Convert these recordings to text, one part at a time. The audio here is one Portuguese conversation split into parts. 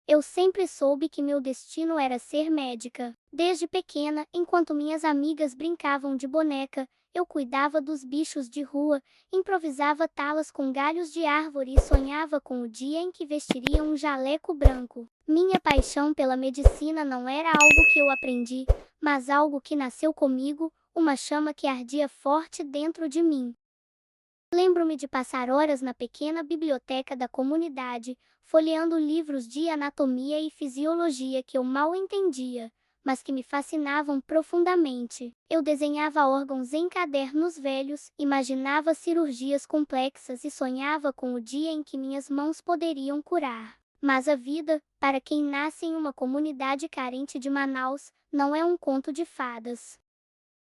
Eu sempre soube que meu destino era ser médica. Desde pequena, enquanto minhas amigas brincavam de boneca, eu cuidava dos bichos de rua, improvisava talas com galhos de árvore e sonhava com o dia em que vestiria um jaleco branco. Minha paixão pela medicina não era algo que eu aprendi, mas algo que nasceu comigo, uma chama que ardia forte dentro de mim. Lembro-me de passar horas na pequena biblioteca da comunidade, folheando livros de anatomia e fisiologia que eu mal entendia, mas que me fascinavam profundamente. Eu desenhava órgãos em cadernos velhos, imaginava cirurgias complexas e sonhava com o dia em que minhas mãos poderiam curar. Mas a vida, para quem nasce em uma comunidade carente de Manaus, não é um conto de fadas.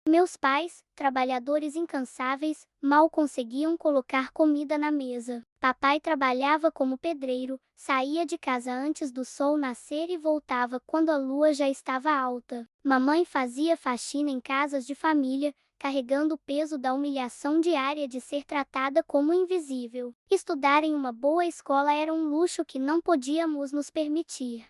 Meus pais, trabalhadores incansáveis, mal conseguiam colocar comida na mesa. Papai trabalhava como pedreiro, saía de casa antes do sol nascer e voltava quando a lua já estava alta. Mamãe fazia faxina em casas de família, carregando o peso da humilhação diária de ser tratada como invisível. Estudar em uma boa escola era um luxo que não podíamos nos permitir.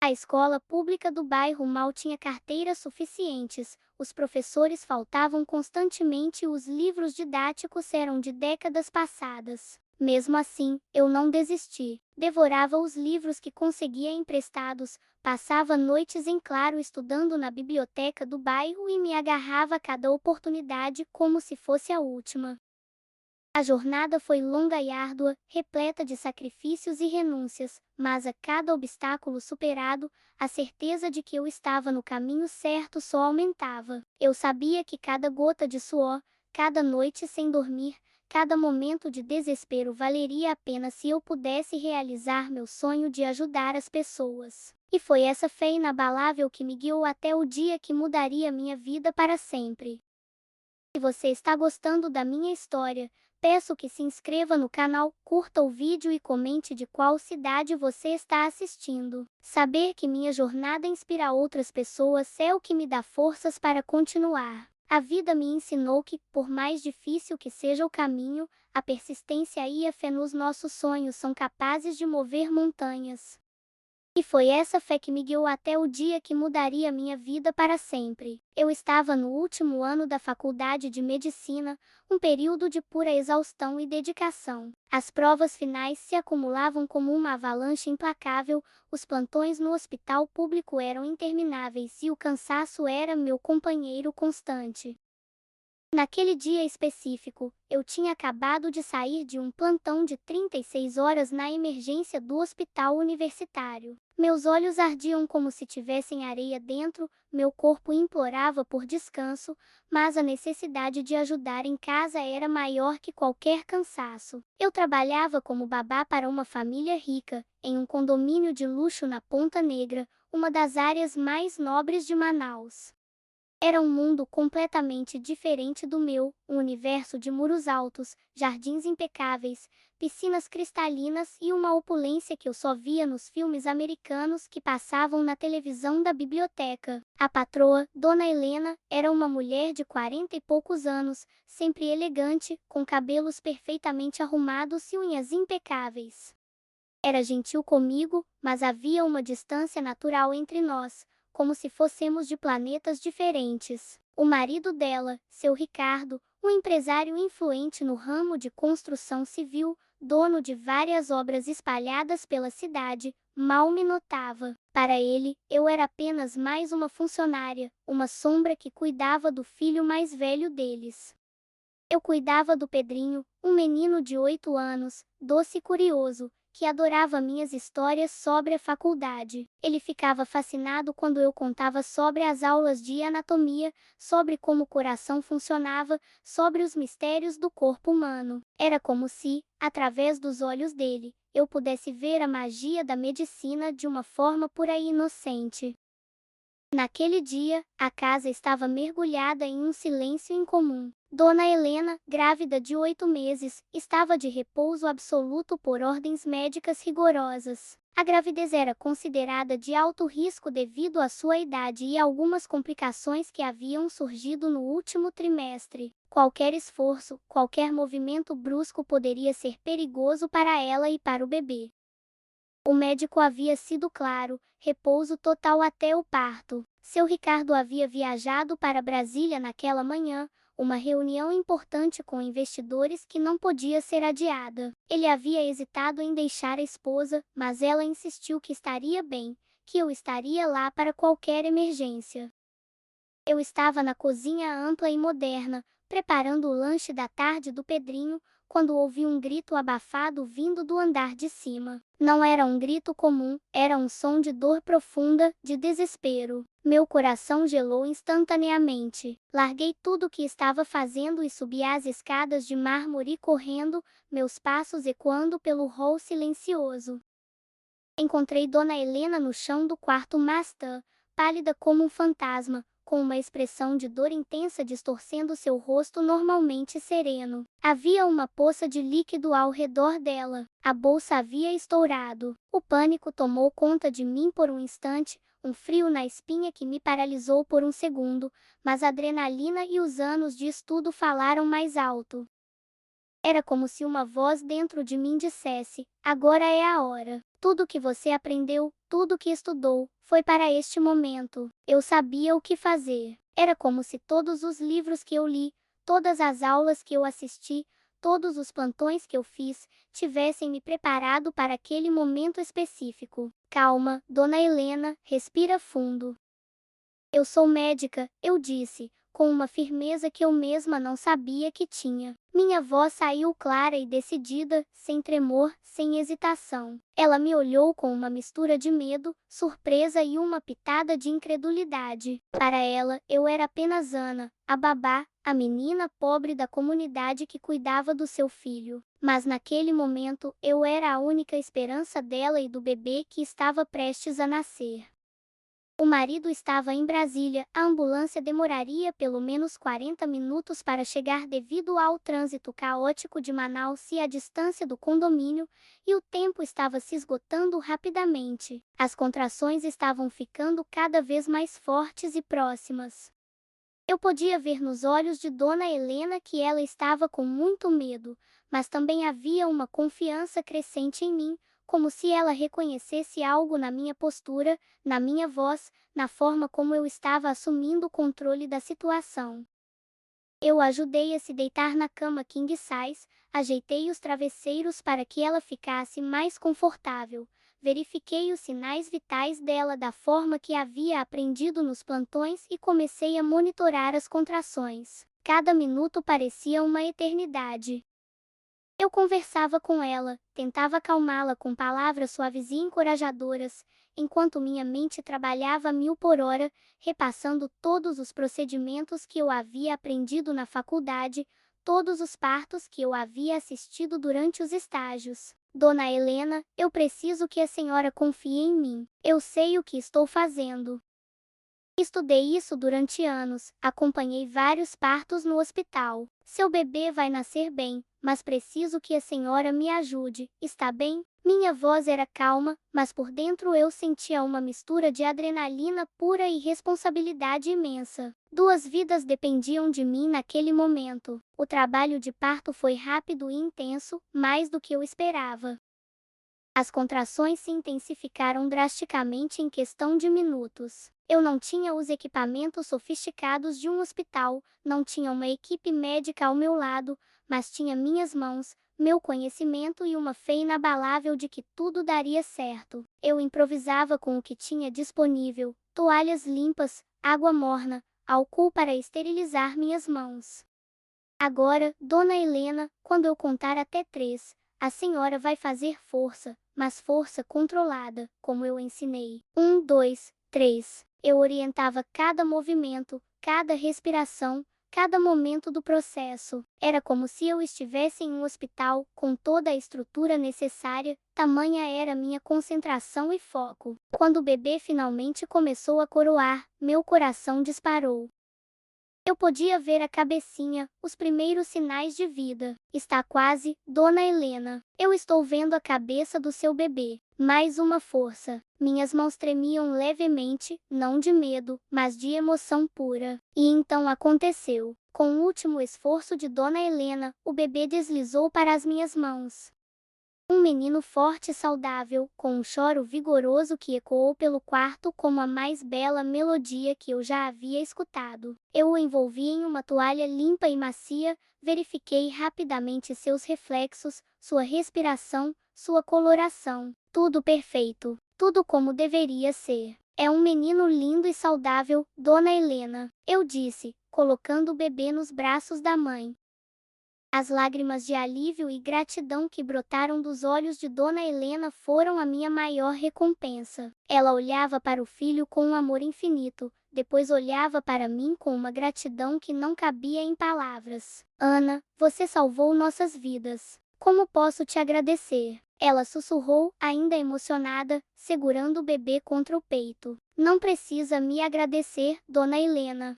A escola pública do bairro mal tinha carteiras suficientes, os professores faltavam constantemente e os livros didáticos eram de décadas passadas. Mesmo assim, eu não desisti. Devorava os livros que conseguia emprestados, passava noites em claro estudando na biblioteca do bairro e me agarrava a cada oportunidade como se fosse a última. A jornada foi longa e árdua, repleta de sacrifícios e renúncias, mas a cada obstáculo superado, a certeza de que eu estava no caminho certo só aumentava. Eu sabia que cada gota de suor, cada noite sem dormir, cada momento de desespero valeria a pena se eu pudesse realizar meu sonho de ajudar as pessoas. E foi essa fé inabalável que me guiou até o dia que mudaria minha vida para sempre. Se você está gostando da minha história, peço que se inscreva no canal, curta o vídeo e comente de qual cidade você está assistindo. Saber que minha jornada inspira outras pessoas é o que me dá forças para continuar. A vida me ensinou que, por mais difícil que seja o caminho, a persistência e a fé nos nossos sonhos são capazes de mover montanhas. E foi essa fé que me guiou até o dia que mudaria minha vida para sempre. Eu estava no último ano da faculdade de medicina, um período de pura exaustão e dedicação. As provas finais se acumulavam como uma avalanche implacável, os plantões no hospital público eram intermináveis e o cansaço era meu companheiro constante. Naquele dia específico, eu tinha acabado de sair de um plantão de 36 horas na emergência do hospital universitário. Meus olhos ardiam como se tivessem areia dentro, meu corpo implorava por descanso, mas a necessidade de ajudar em casa era maior que qualquer cansaço. Eu trabalhava como babá para uma família rica, em um condomínio de luxo na Ponta Negra, uma das áreas mais nobres de Manaus. Era um mundo completamente diferente do meu, um universo de muros altos, jardins impecáveis, piscinas cristalinas e uma opulência que eu só via nos filmes americanos que passavam na televisão da biblioteca. A patroa, Dona Helena, era uma mulher de 40 e poucos anos, sempre elegante, com cabelos perfeitamente arrumados e unhas impecáveis. Era gentil comigo, mas havia uma distância natural entre nós, como se fôssemos de planetas diferentes. O marido dela, seu Ricardo, um empresário influente no ramo de construção civil, dono de várias obras espalhadas pela cidade, mal me notava. Para ele, eu era apenas mais uma funcionária, uma sombra que cuidava do filho mais velho deles. Eu cuidava do Pedrinho, um menino de 8 anos, doce e curioso, que adorava minhas histórias sobre a faculdade. Ele ficava fascinado quando eu contava sobre as aulas de anatomia, sobre como o coração funcionava, sobre os mistérios do corpo humano. Era como se, através dos olhos dele, eu pudesse ver a magia da medicina de uma forma pura e inocente. Naquele dia, a casa estava mergulhada em um silêncio incomum. Dona Helena, grávida de 8 meses, estava de repouso absoluto por ordens médicas rigorosas. A gravidez era considerada de alto risco devido à sua idade e algumas complicações que haviam surgido no último trimestre. Qualquer esforço, qualquer movimento brusco poderia ser perigoso para ela e para o bebê. O médico havia sido claro: repouso total até o parto. Seu Ricardo havia viajado para Brasília naquela manhã, uma reunião importante com investidores que não podia ser adiada. Ele havia hesitado em deixar a esposa, mas ela insistiu que estaria bem, que eu estaria lá para qualquer emergência. Eu estava na cozinha ampla e moderna, preparando o lanche da tarde do Pedrinho, quando ouvi um grito abafado vindo do andar de cima. Não era um grito comum, era um som de dor profunda, de desespero. Meu coração gelou instantaneamente. Larguei tudo o que estava fazendo e subi as escadas de mármore correndo, meus passos ecoando pelo hall silencioso. Encontrei Dona Helena no chão do quarto master, pálida como um fantasma, com uma expressão de dor intensa distorcendo seu rosto normalmente sereno. Havia uma poça de líquido ao redor dela. A bolsa havia estourado. O pânico tomou conta de mim por um instante, um frio na espinha que me paralisou por um segundo, mas a adrenalina e os anos de estudo falaram mais alto. Era como se uma voz dentro de mim dissesse: agora é a hora. Tudo que você aprendeu, tudo que estudou, foi para este momento. Eu sabia o que fazer. Era como se todos os livros que eu li, todas as aulas que eu assisti, todos os plantões que eu fiz, tivessem me preparado para aquele momento específico. Calma, Dona Helena, respira fundo. Eu sou médica, eu disse, com uma firmeza que eu mesma não sabia que tinha. Minha voz saiu clara e decidida, sem tremor, sem hesitação. Ela me olhou com uma mistura de medo, surpresa e uma pitada de incredulidade. Para ela, eu era apenas Ana, a babá, a menina pobre da comunidade que cuidava do seu filho. Mas naquele momento, eu era a única esperança dela e do bebê que estava prestes a nascer. O marido estava em Brasília, a ambulância demoraria pelo menos 40 minutos para chegar devido ao trânsito caótico de Manaus e a distância do condomínio, e o tempo estava se esgotando rapidamente. As contrações estavam ficando cada vez mais fortes e próximas. Eu podia ver nos olhos de Dona Helena que ela estava com muito medo, mas também havia uma confiança crescente em mim, como se ela reconhecesse algo na minha postura, na minha voz, na forma como eu estava assumindo o controle da situação. Eu a ajudei a se deitar na cama king size, ajeitei os travesseiros para que ela ficasse mais confortável. Verifiquei os sinais vitais dela da forma que havia aprendido nos plantões e comecei a monitorar as contrações. Cada minuto parecia uma eternidade. Eu conversava com ela, tentava acalmá-la com palavras suaves e encorajadoras, enquanto minha mente trabalhava a 1000 por hora, repassando todos os procedimentos que eu havia aprendido na faculdade, todos os partos que eu havia assistido durante os estágios. Dona Helena, eu preciso que a senhora confie em mim. Eu sei o que estou fazendo. Estudei isso durante anos, acompanhei vários partos no hospital. Seu bebê vai nascer bem, mas preciso que a senhora me ajude, está bem? Minha voz era calma, mas por dentro eu sentia uma mistura de adrenalina pura e responsabilidade imensa. 2 vidas dependiam de mim naquele momento. O trabalho de parto foi rápido e intenso, mais do que eu esperava. As contrações se intensificaram drasticamente em questão de minutos. Eu não tinha os equipamentos sofisticados de um hospital, não tinha uma equipe médica ao meu lado, mas tinha minhas mãos, meu conhecimento e uma fé inabalável de que tudo daria certo. Eu improvisava com o que tinha disponível: toalhas limpas, água morna, álcool para esterilizar minhas mãos. Agora, Dona Helena, quando eu contar até 3, a senhora vai fazer força, mas força controlada, como eu ensinei. 1, 2, 3. Eu orientava cada movimento, cada respiração, cada momento do processo. Era como se eu estivesse em um hospital, com toda a estrutura necessária, tamanha era minha concentração e foco. Quando o bebê finalmente começou a coroar, meu coração disparou. Eu podia ver a cabecinha, os primeiros sinais de vida. Está quase, Dona Helena. Eu estou vendo a cabeça do seu bebê. Mais uma força. Minhas mãos tremiam levemente, não de medo, mas de emoção pura. E então aconteceu. Com o último esforço de Dona Helena, o bebê deslizou para as minhas mãos. Um menino forte e saudável, com um choro vigoroso que ecoou pelo quarto como a mais bela melodia que eu já havia escutado. Eu o envolvi em uma toalha limpa e macia, verifiquei rapidamente seus reflexos, sua respiração, sua coloração. Tudo perfeito. Tudo como deveria ser. É um menino lindo e saudável, Dona Helena, eu disse, colocando o bebê nos braços da mãe. As lágrimas de alívio e gratidão que brotaram dos olhos de Dona Helena foram a minha maior recompensa. Ela olhava para o filho com um amor infinito, depois olhava para mim com uma gratidão que não cabia em palavras. Ana, você salvou nossas vidas. Como posso te agradecer? Ela sussurrou, ainda emocionada, segurando o bebê contra o peito. Não precisa me agradecer, Dona Helena.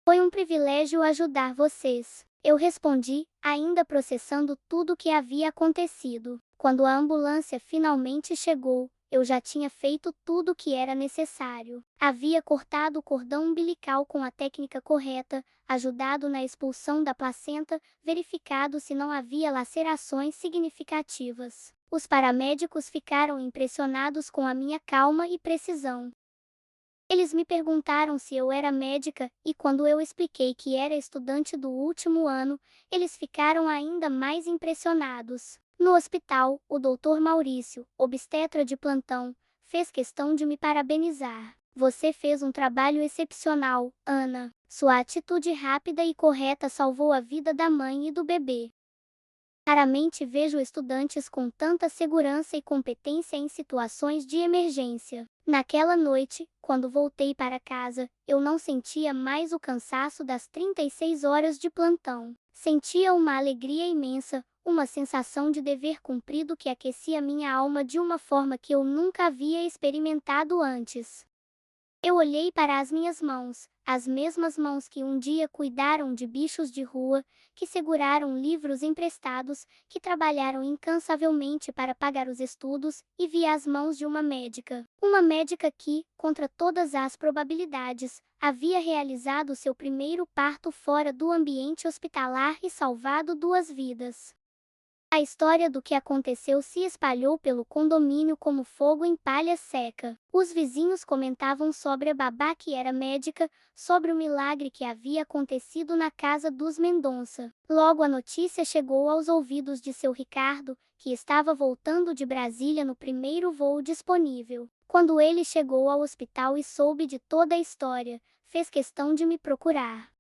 Foi um privilégio ajudar vocês. Eu respondi, ainda processando tudo o que havia acontecido. Quando a ambulância finalmente chegou, eu já tinha feito tudo o que era necessário. Havia cortado o cordão umbilical com a técnica correta, ajudado na expulsão da placenta, verificado se não havia lacerações significativas. Os paramédicos ficaram impressionados com a minha calma e precisão. Eles me perguntaram se eu era médica, e quando eu expliquei que era estudante do último ano, eles ficaram ainda mais impressionados. No hospital, o Dr. Maurício, obstetra de plantão, fez questão de me parabenizar. Você fez um trabalho excepcional, Ana. Sua atitude rápida e correta salvou a vida da mãe e do bebê. Raramente vejo estudantes com tanta segurança e competência em situações de emergência. Naquela noite, quando voltei para casa, eu não sentia mais o cansaço das 36 horas de plantão. Sentia uma alegria imensa, uma sensação de dever cumprido que aquecia minha alma de uma forma que eu nunca havia experimentado antes. Eu olhei para as minhas mãos, as mesmas mãos que um dia cuidaram de bichos de rua, que seguraram livros emprestados, que trabalharam incansavelmente para pagar os estudos, e vi as mãos de uma médica. Uma médica que, contra todas as probabilidades, havia realizado seu primeiro parto fora do ambiente hospitalar e salvado 2 vidas. A história do que aconteceu se espalhou pelo condomínio como fogo em palha seca. Os vizinhos comentavam sobre a babá que era médica, sobre o milagre que havia acontecido na casa dos Mendonça. Logo a notícia chegou aos ouvidos de seu Ricardo, que estava voltando de Brasília no primeiro voo disponível. Quando ele chegou ao hospital e soube de toda a história, fez questão de me procurar.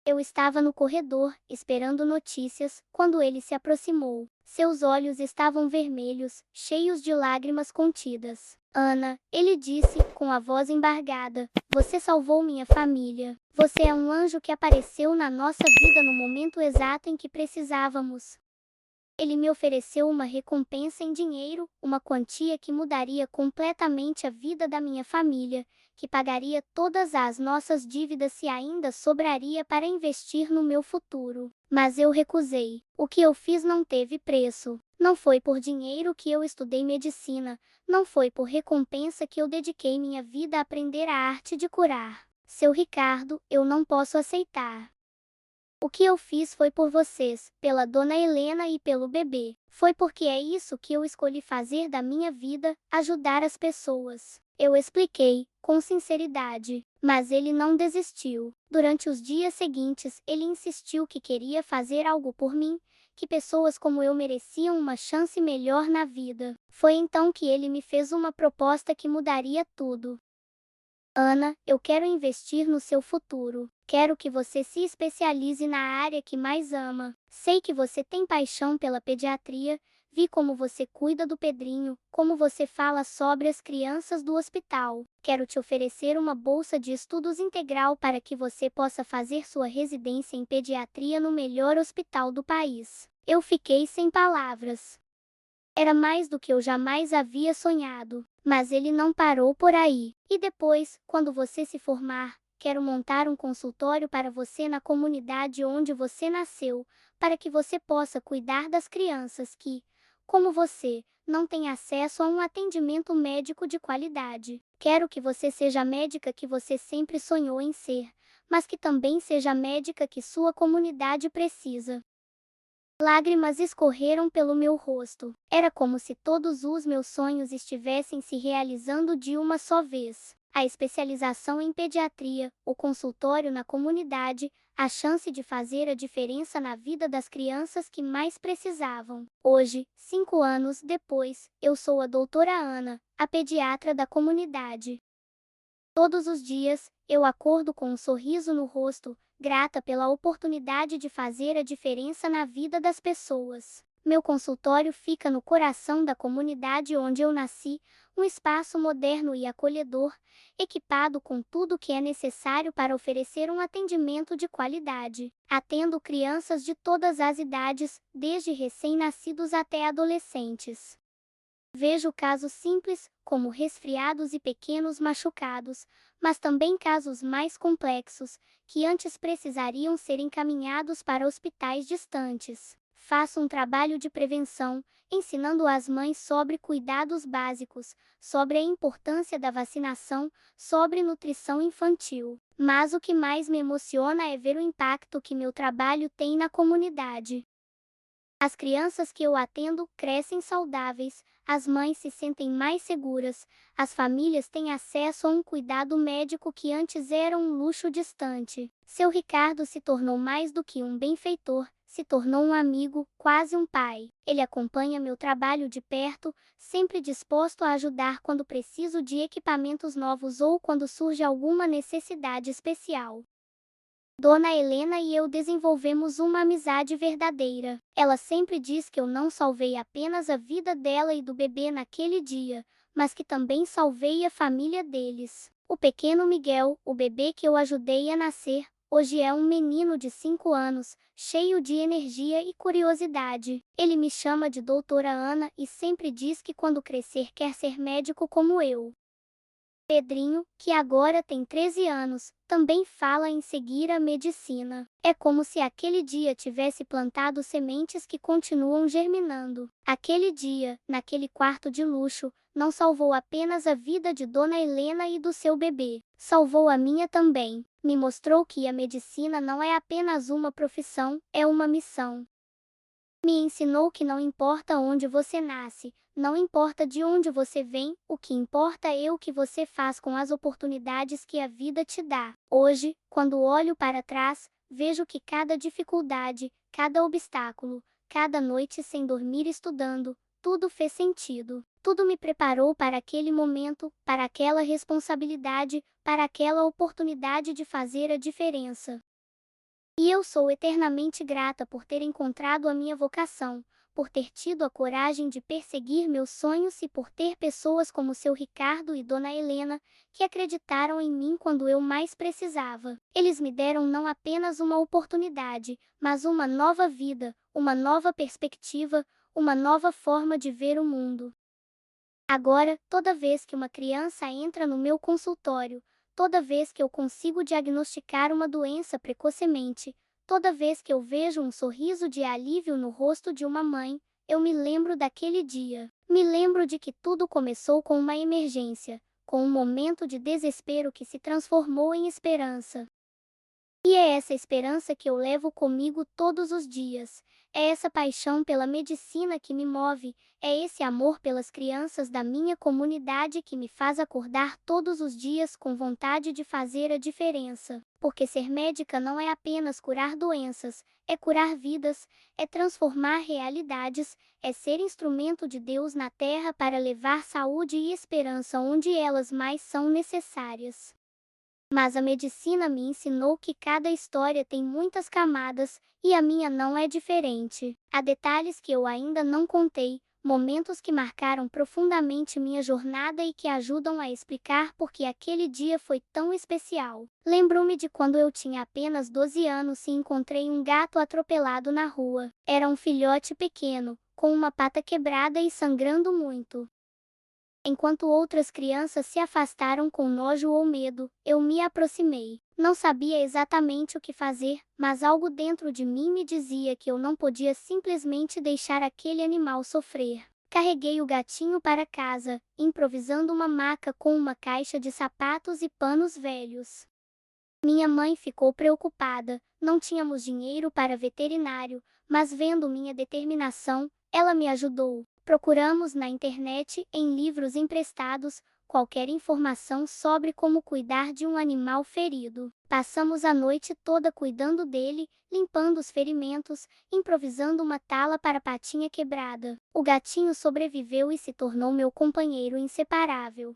Eu estava no corredor, esperando notícias, quando ele se aproximou. Seus olhos estavam vermelhos, cheios de lágrimas contidas. Ana, ele disse, com a voz embargada, você salvou minha família. Você é um anjo que apareceu na nossa vida no momento exato em que precisávamos. Ele me ofereceu uma recompensa em dinheiro, uma quantia que mudaria completamente a vida da minha família, que pagaria todas as nossas dívidas e ainda sobraria para investir no meu futuro. Mas eu recusei. O que eu fiz não teve preço. Não foi por dinheiro que eu estudei medicina, não foi por recompensa que eu dediquei minha vida a aprender a arte de curar. Seu Ricardo, eu não posso aceitar. O que eu fiz foi por vocês, pela Dona Helena e pelo bebê. Foi porque é isso que eu escolhi fazer da minha vida, ajudar as pessoas. Eu expliquei, com sinceridade. Mas ele não desistiu. Durante os dias seguintes, ele insistiu que queria fazer algo por mim, que pessoas como eu mereciam uma chance melhor na vida. Foi então que ele me fez uma proposta que mudaria tudo. Ana, eu quero investir no seu futuro. Quero que você se especialize na área que mais ama. Sei que você tem paixão pela pediatria, vi como você cuida do Pedrinho, como você fala sobre as crianças do hospital. Quero te oferecer uma bolsa de estudos integral para que você possa fazer sua residência em pediatria no melhor hospital do país. Eu fiquei sem palavras. Era mais do que eu jamais havia sonhado. Mas ele não parou por aí. E depois, quando você se formar, quero montar um consultório para você na comunidade onde você nasceu, para que você possa cuidar das crianças que, como você, não têm acesso a um atendimento médico de qualidade. Quero que você seja a médica que você sempre sonhou em ser, mas que também seja a médica que sua comunidade precisa. Lágrimas escorreram pelo meu rosto. Era como se todos os meus sonhos estivessem se realizando de uma só vez. A especialização em pediatria, o consultório na comunidade, a chance de fazer a diferença na vida das crianças que mais precisavam. Hoje, 5 anos depois, eu sou a doutora Ana, a pediatra da comunidade. Todos os dias, eu acordo com um sorriso no rosto, grata pela oportunidade de fazer a diferença na vida das pessoas. Meu consultório fica no coração da comunidade onde eu nasci, um espaço moderno e acolhedor, equipado com tudo o que é necessário para oferecer um atendimento de qualidade. Atendo crianças de todas as idades, desde recém-nascidos até adolescentes. Vejo casos simples, como resfriados e pequenos machucados, mas também casos mais complexos, que antes precisariam ser encaminhados para hospitais distantes. Faço um trabalho de prevenção, ensinando as mães sobre cuidados básicos, sobre a importância da vacinação, sobre nutrição infantil. Mas o que mais me emociona é ver o impacto que meu trabalho tem na comunidade. As crianças que eu atendo crescem saudáveis, as mães se sentem mais seguras, as famílias têm acesso a um cuidado médico que antes era um luxo distante. Seu Ricardo se tornou mais do que um benfeitor, se tornou um amigo, quase um pai. Ele acompanha meu trabalho de perto, sempre disposto a ajudar quando preciso de equipamentos novos ou quando surge alguma necessidade especial. Dona Helena e eu desenvolvemos uma amizade verdadeira. Ela sempre diz que eu não salvei apenas a vida dela e do bebê naquele dia, mas que também salvei a família deles. O pequeno Miguel, o bebê que eu ajudei a nascer, hoje é um menino de 5 anos, cheio de energia e curiosidade. Ele me chama de Doutora Ana e sempre diz que quando crescer quer ser médico como eu. Pedrinho, que agora tem 13 anos, também fala em seguir a medicina. É como se aquele dia tivesse plantado sementes que continuam germinando. Aquele dia, naquele quarto de luxo, não salvou apenas a vida de Dona Helena e do seu bebê, salvou a minha também. Me mostrou que a medicina não é apenas uma profissão, é uma missão. Me ensinou que não importa onde você nasce, não importa de onde você vem, o que importa é o que você faz com as oportunidades que a vida te dá. Hoje, quando olho para trás, vejo que cada dificuldade, cada obstáculo, cada noite sem dormir estudando, tudo fez sentido. Tudo me preparou para aquele momento, para aquela responsabilidade, para aquela oportunidade de fazer a diferença. E eu sou eternamente grata por ter encontrado a minha vocação, por ter tido a coragem de perseguir meus sonhos e por ter pessoas como seu Ricardo e Dona Helena, que acreditaram em mim quando eu mais precisava. Eles me deram não apenas uma oportunidade, mas uma nova vida, uma nova perspectiva, uma nova forma de ver o mundo. Agora, toda vez que uma criança entra no meu consultório, toda vez que eu consigo diagnosticar uma doença precocemente, toda vez que eu vejo um sorriso de alívio no rosto de uma mãe, eu me lembro daquele dia. Me lembro de que tudo começou com uma emergência, com um momento de desespero que se transformou em esperança. E é essa esperança que eu levo comigo todos os dias. É essa paixão pela medicina que me move, é esse amor pelas crianças da minha comunidade que me faz acordar todos os dias com vontade de fazer a diferença. Porque ser médica não é apenas curar doenças, é curar vidas, é transformar realidades, é ser instrumento de Deus na terra para levar saúde e esperança onde elas mais são necessárias. Mas a medicina me ensinou que cada história tem muitas camadas, e a minha não é diferente. Há detalhes que eu ainda não contei, momentos que marcaram profundamente minha jornada e que ajudam a explicar por que aquele dia foi tão especial. Lembro-me de quando eu tinha apenas 12 anos e encontrei um gato atropelado na rua. Era um filhote pequeno, com uma pata quebrada e sangrando muito. Enquanto outras crianças se afastaram com nojo ou medo, eu me aproximei. Não sabia exatamente o que fazer, mas algo dentro de mim me dizia que eu não podia simplesmente deixar aquele animal sofrer. Carreguei o gatinho para casa, improvisando uma maca com uma caixa de sapatos e panos velhos. Minha mãe ficou preocupada, não tínhamos dinheiro para veterinário, mas vendo minha determinação, ela me ajudou. Procuramos na internet, em livros emprestados, qualquer informação sobre como cuidar de um animal ferido. Passamos a noite toda cuidando dele, limpando os ferimentos, improvisando uma tala para a patinha quebrada. O gatinho sobreviveu e se tornou meu companheiro inseparável.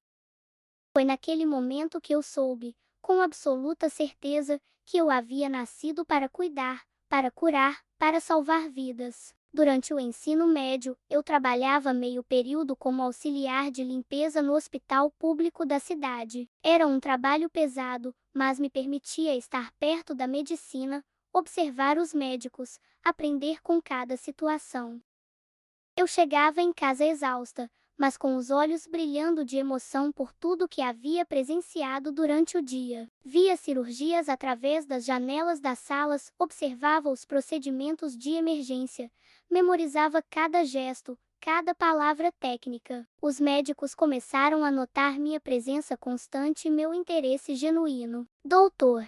Foi naquele momento que eu soube, com absoluta certeza, que eu havia nascido para cuidar, para curar, para salvar vidas. Durante o ensino médio, eu trabalhava meio período como auxiliar de limpeza no hospital público da cidade. Era um trabalho pesado, mas me permitia estar perto da medicina, observar os médicos, aprender com cada situação. Eu chegava em casa exausta, mas com os olhos brilhando de emoção por tudo que havia presenciado durante o dia. Via cirurgias através das janelas das salas, observava os procedimentos de emergência, memorizava cada gesto, cada palavra técnica. Os médicos começaram a notar minha presença constante e meu interesse genuíno. Doutor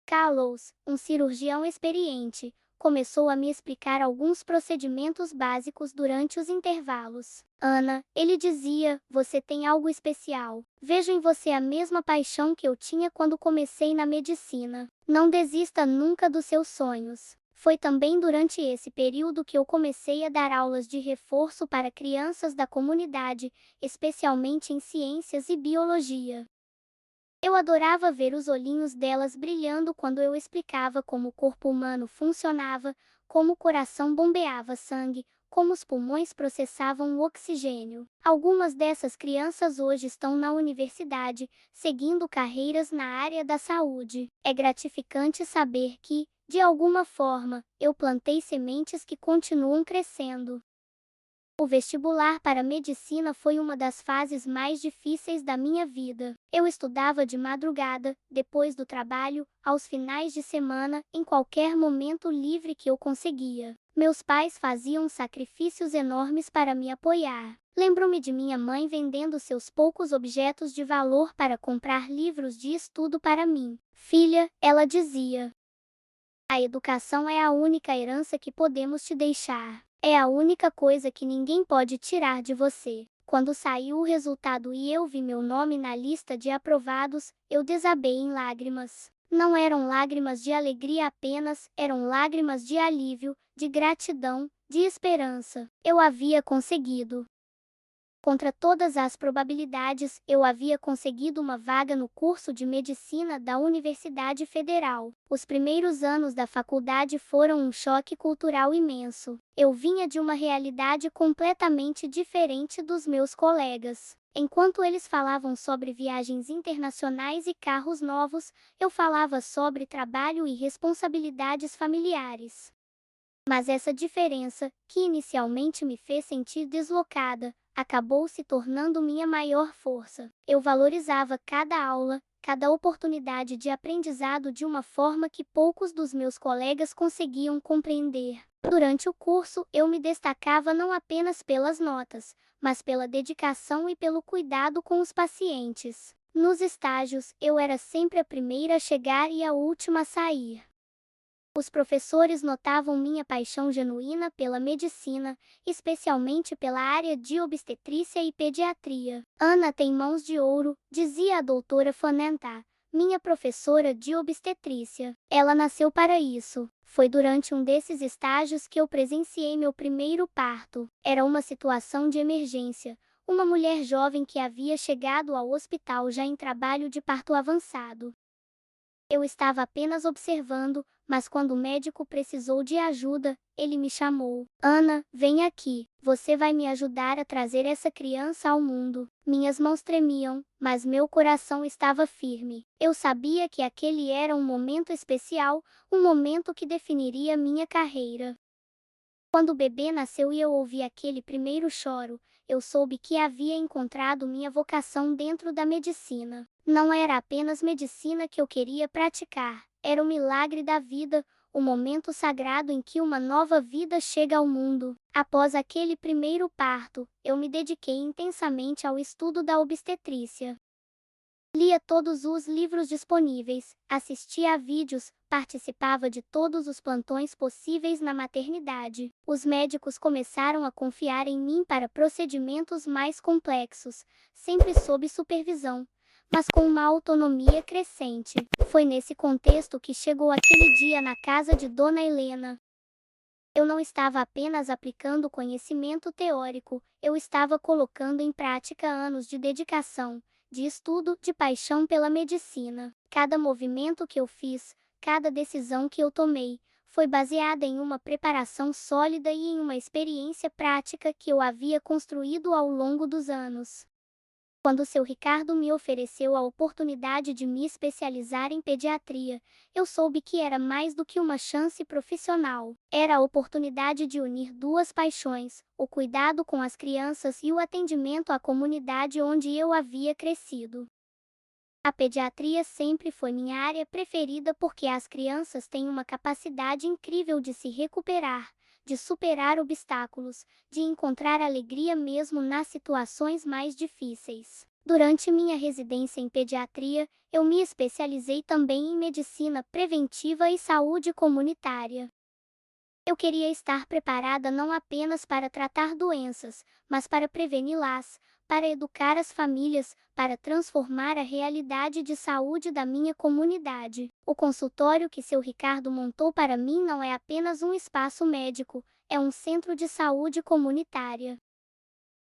Carlos, um cirurgião experiente, começou a me explicar alguns procedimentos básicos durante os intervalos. Ana, ele dizia, você tem algo especial. Vejo em você a mesma paixão que eu tinha quando comecei na medicina. Não desista nunca dos seus sonhos. Foi também durante esse período que eu comecei a dar aulas de reforço para crianças da comunidade, especialmente em ciências e biologia. Eu adorava ver os olhinhos delas brilhando quando eu explicava como o corpo humano funcionava, como o coração bombeava sangue, como os pulmões processavam o oxigênio. Algumas dessas crianças hoje estão na universidade, seguindo carreiras na área da saúde. É gratificante saber que, de alguma forma, eu plantei sementes que continuam crescendo. O vestibular para medicina foi uma das fases mais difíceis da minha vida. Eu estudava de madrugada, depois do trabalho, aos finais de semana, em qualquer momento livre que eu conseguia. Meus pais faziam sacrifícios enormes para me apoiar. Lembro-me de minha mãe vendendo seus poucos objetos de valor para comprar livros de estudo para mim. Filha, ela dizia, a educação é a única herança que podemos te deixar. É a única coisa que ninguém pode tirar de você. Quando saiu o resultado e eu vi meu nome na lista de aprovados, eu desabei em lágrimas. Não eram lágrimas de alegria apenas, eram lágrimas de alívio, de gratidão, de esperança. Eu havia conseguido. Contra todas as probabilidades, eu havia conseguido uma vaga no curso de medicina da Universidade Federal. Os primeiros anos da faculdade foram um choque cultural imenso. Eu vinha de uma realidade completamente diferente dos meus colegas. Enquanto eles falavam sobre viagens internacionais e carros novos, eu falava sobre trabalho e responsabilidades familiares. Mas essa diferença, que inicialmente me fez sentir deslocada, acabou se tornando minha maior força. Eu valorizava cada aula, cada oportunidade de aprendizado de uma forma que poucos dos meus colegas conseguiam compreender. Durante o curso, eu me destacava não apenas pelas notas, mas pela dedicação e pelo cuidado com os pacientes. Nos estágios, eu era sempre a primeira a chegar e a última a sair. Os professores notavam minha paixão genuína pela medicina, especialmente pela área de obstetrícia e pediatria. Ana tem mãos de ouro, dizia a doutora Fonenta, minha professora de obstetrícia. Ela nasceu para isso. Foi durante um desses estágios que eu presenciei meu primeiro parto. Era uma situação de emergência. Uma mulher jovem que havia chegado ao hospital já em trabalho de parto avançado. Eu estava apenas observando, mas quando o médico precisou de ajuda, ele me chamou. Ana, vem aqui. Você vai me ajudar a trazer essa criança ao mundo. Minhas mãos tremiam, mas meu coração estava firme. Eu sabia que aquele era um momento especial, um momento que definiria minha carreira. Quando o bebê nasceu e eu ouvi aquele primeiro choro, eu soube que havia encontrado minha vocação dentro da medicina. Não era apenas medicina que eu queria praticar, era o milagre da vida, o momento sagrado em que uma nova vida chega ao mundo. Após aquele primeiro parto, eu me dediquei intensamente ao estudo da obstetrícia. Lia todos os livros disponíveis, assistia a vídeos, participava de todos os plantões possíveis na maternidade. Os médicos começaram a confiar em mim para procedimentos mais complexos, sempre sob supervisão, mas com uma autonomia crescente. Foi nesse contexto que chegou aquele dia na casa de Dona Helena. Eu não estava apenas aplicando conhecimento teórico, eu estava colocando em prática anos de dedicação, de estudo, de paixão pela medicina. Cada movimento que eu fiz, cada decisão que eu tomei, foi baseada em uma preparação sólida e em uma experiência prática que eu havia construído ao longo dos anos. Quando seu Ricardo me ofereceu a oportunidade de me especializar em pediatria, eu soube que era mais do que uma chance profissional. Era a oportunidade de unir duas paixões, o cuidado com as crianças e o atendimento à comunidade onde eu havia crescido. A pediatria sempre foi minha área preferida porque as crianças têm uma capacidade incrível de se recuperar, de superar obstáculos, de encontrar alegria mesmo nas situações mais difíceis. Durante minha residência em pediatria, eu me especializei também em medicina preventiva e saúde comunitária. Eu queria estar preparada não apenas para tratar doenças, mas para preveni-las, para educar as famílias, para transformar a realidade de saúde da minha comunidade. O consultório que seu Ricardo montou para mim não é apenas um espaço médico, é um centro de saúde comunitária.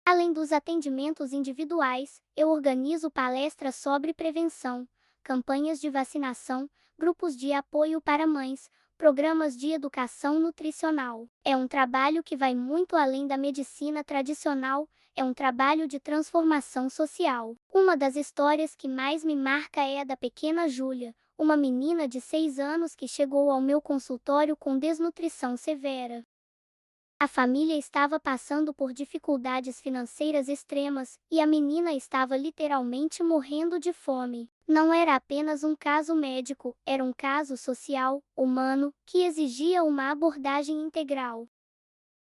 Além dos atendimentos individuais, eu organizo palestras sobre prevenção, campanhas de vacinação, grupos de apoio para mães, programas de educação nutricional. É um trabalho que vai muito além da medicina tradicional, é um trabalho de transformação social. Uma das histórias que mais me marca é a da pequena Júlia, uma menina de 6 anos que chegou ao meu consultório com desnutrição severa. A família estava passando por dificuldades financeiras extremas, e a menina estava literalmente morrendo de fome. Não era apenas um caso médico, era um caso social, humano, que exigia uma abordagem integral.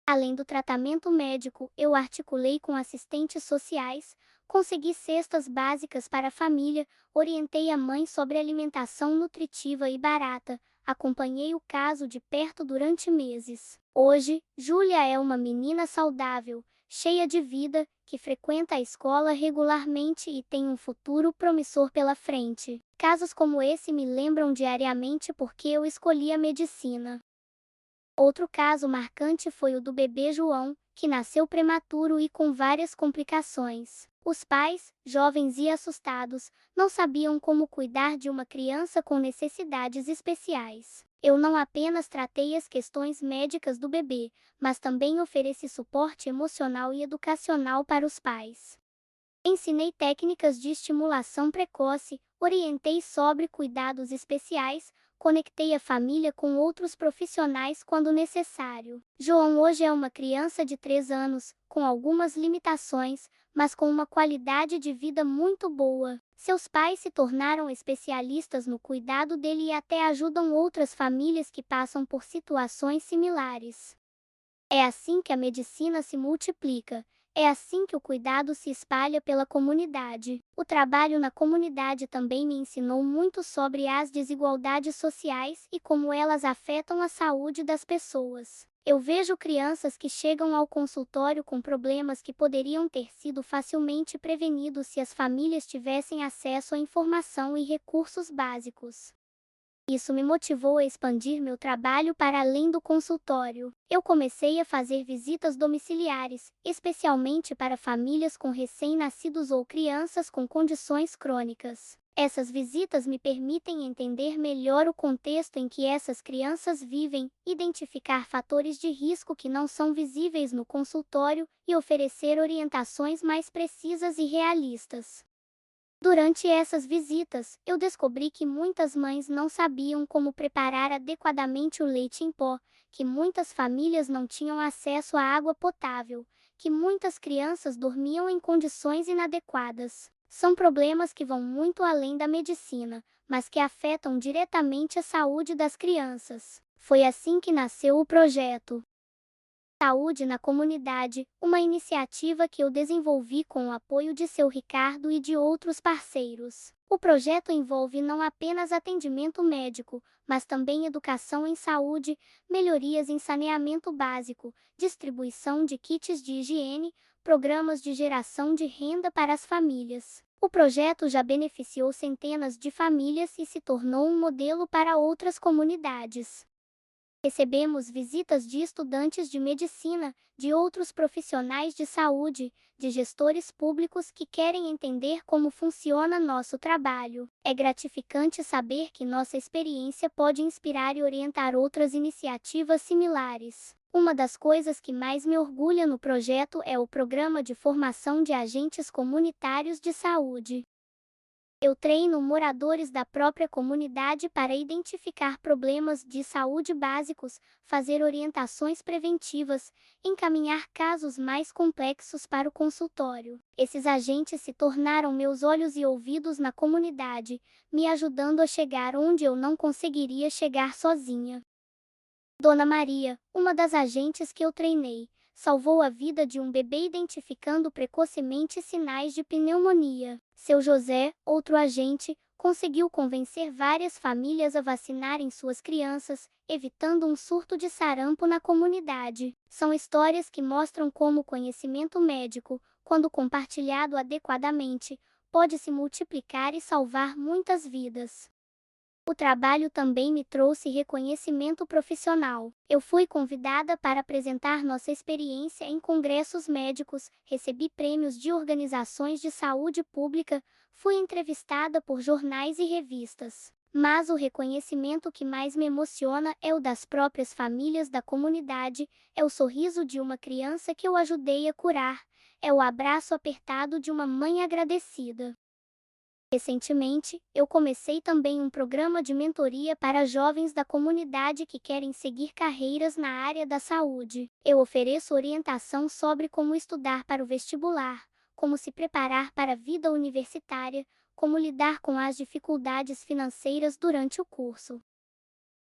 Além do tratamento médico, eu articulei com assistentes sociais, consegui cestas básicas para a família, orientei a mãe sobre alimentação nutritiva e barata, acompanhei o caso de perto durante meses. Hoje, Júlia é uma menina saudável, cheia de vida, que frequenta a escola regularmente e tem um futuro promissor pela frente. Casos como esse me lembram diariamente porque eu escolhi a medicina. Outro caso marcante foi o do bebê João, que nasceu prematuro e com várias complicações. Os pais, jovens e assustados, não sabiam como cuidar de uma criança com necessidades especiais. Eu não apenas tratei as questões médicas do bebê, mas também ofereci suporte emocional e educacional para os pais. Ensinei técnicas de estimulação precoce, orientei sobre cuidados especiais, conectei a família com outros profissionais quando necessário. João hoje é uma criança de 3 anos, com algumas limitações, mas com uma qualidade de vida muito boa. Seus pais se tornaram especialistas no cuidado dele e até ajudam outras famílias que passam por situações similares. É assim que a medicina se multiplica. É assim que o cuidado se espalha pela comunidade. O trabalho na comunidade também me ensinou muito sobre as desigualdades sociais e como elas afetam a saúde das pessoas. Eu vejo crianças que chegam ao consultório com problemas que poderiam ter sido facilmente prevenidos se as famílias tivessem acesso à informação e recursos básicos. Isso me motivou a expandir meu trabalho para além do consultório. Eu comecei a fazer visitas domiciliares, especialmente para famílias com recém-nascidos ou crianças com condições crônicas. Essas visitas me permitem entender melhor o contexto em que essas crianças vivem, identificar fatores de risco que não são visíveis no consultório e oferecer orientações mais precisas e realistas. Durante essas visitas, eu descobri que muitas mães não sabiam como preparar adequadamente o leite em pó, que muitas famílias não tinham acesso à água potável, que muitas crianças dormiam em condições inadequadas. São problemas que vão muito além da medicina, mas que afetam diretamente a saúde das crianças. Foi assim que nasceu o projeto Saúde na Comunidade, uma iniciativa que eu desenvolvi com o apoio de seu Ricardo e de outros parceiros. O projeto envolve não apenas atendimento médico, mas também educação em saúde, melhorias em saneamento básico, distribuição de kits de higiene, programas de geração de renda para as famílias. O projeto já beneficiou centenas de famílias e se tornou um modelo para outras comunidades. Recebemos visitas de estudantes de medicina, de outros profissionais de saúde, de gestores públicos que querem entender como funciona nosso trabalho. É gratificante saber que nossa experiência pode inspirar e orientar outras iniciativas similares. Uma das coisas que mais me orgulha no projeto é o programa de formação de agentes comunitários de saúde. Eu treino moradores da própria comunidade para identificar problemas de saúde básicos, fazer orientações preventivas, encaminhar casos mais complexos para o consultório. Esses agentes se tornaram meus olhos e ouvidos na comunidade, me ajudando a chegar onde eu não conseguiria chegar sozinha. Dona Maria, uma das agentes que eu treinei, salvou a vida de um bebê identificando precocemente sinais de pneumonia. Seu José, outro agente, conseguiu convencer várias famílias a vacinarem suas crianças, evitando um surto de sarampo na comunidade. São histórias que mostram como o conhecimento médico, quando compartilhado adequadamente, pode se multiplicar e salvar muitas vidas. O trabalho também me trouxe reconhecimento profissional. Eu fui convidada para apresentar nossa experiência em congressos médicos, recebi prêmios de organizações de saúde pública, fui entrevistada por jornais e revistas. Mas o reconhecimento que mais me emociona é o das próprias famílias da comunidade, é o sorriso de uma criança que eu ajudei a curar, é o abraço apertado de uma mãe agradecida. Recentemente, eu comecei também um programa de mentoria para jovens da comunidade que querem seguir carreiras na área da saúde. Eu ofereço orientação sobre como estudar para o vestibular, como se preparar para a vida universitária, como lidar com as dificuldades financeiras durante o curso.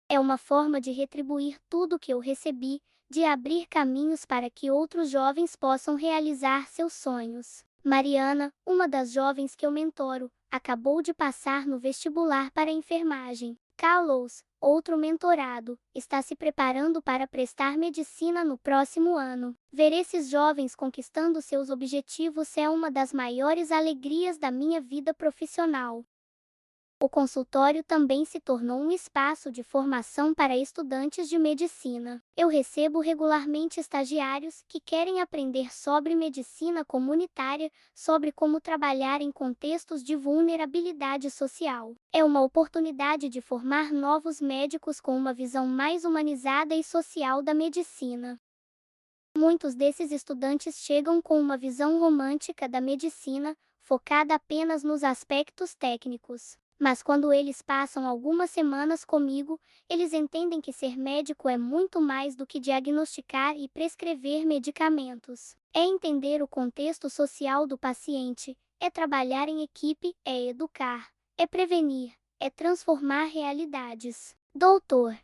É uma forma de retribuir tudo que eu recebi, de abrir caminhos para que outros jovens possam realizar seus sonhos. Mariana, uma das jovens que eu mentoro, acabou de passar no vestibular para enfermagem. Carlos, outro mentorado, está se preparando para prestar medicina no próximo ano. Ver esses jovens conquistando seus objetivos é uma das maiores alegrias da minha vida profissional. O consultório também se tornou um espaço de formação para estudantes de medicina. Eu recebo regularmente estagiários que querem aprender sobre medicina comunitária, sobre como trabalhar em contextos de vulnerabilidade social. É uma oportunidade de formar novos médicos com uma visão mais humanizada e social da medicina. Muitos desses estudantes chegam com uma visão romântica da medicina, focada apenas nos aspectos técnicos. Mas quando eles passam algumas semanas comigo, eles entendem que ser médico é muito mais do que diagnosticar e prescrever medicamentos. É entender o contexto social do paciente, é trabalhar em equipe, é educar, é prevenir, é transformar realidades. Doutor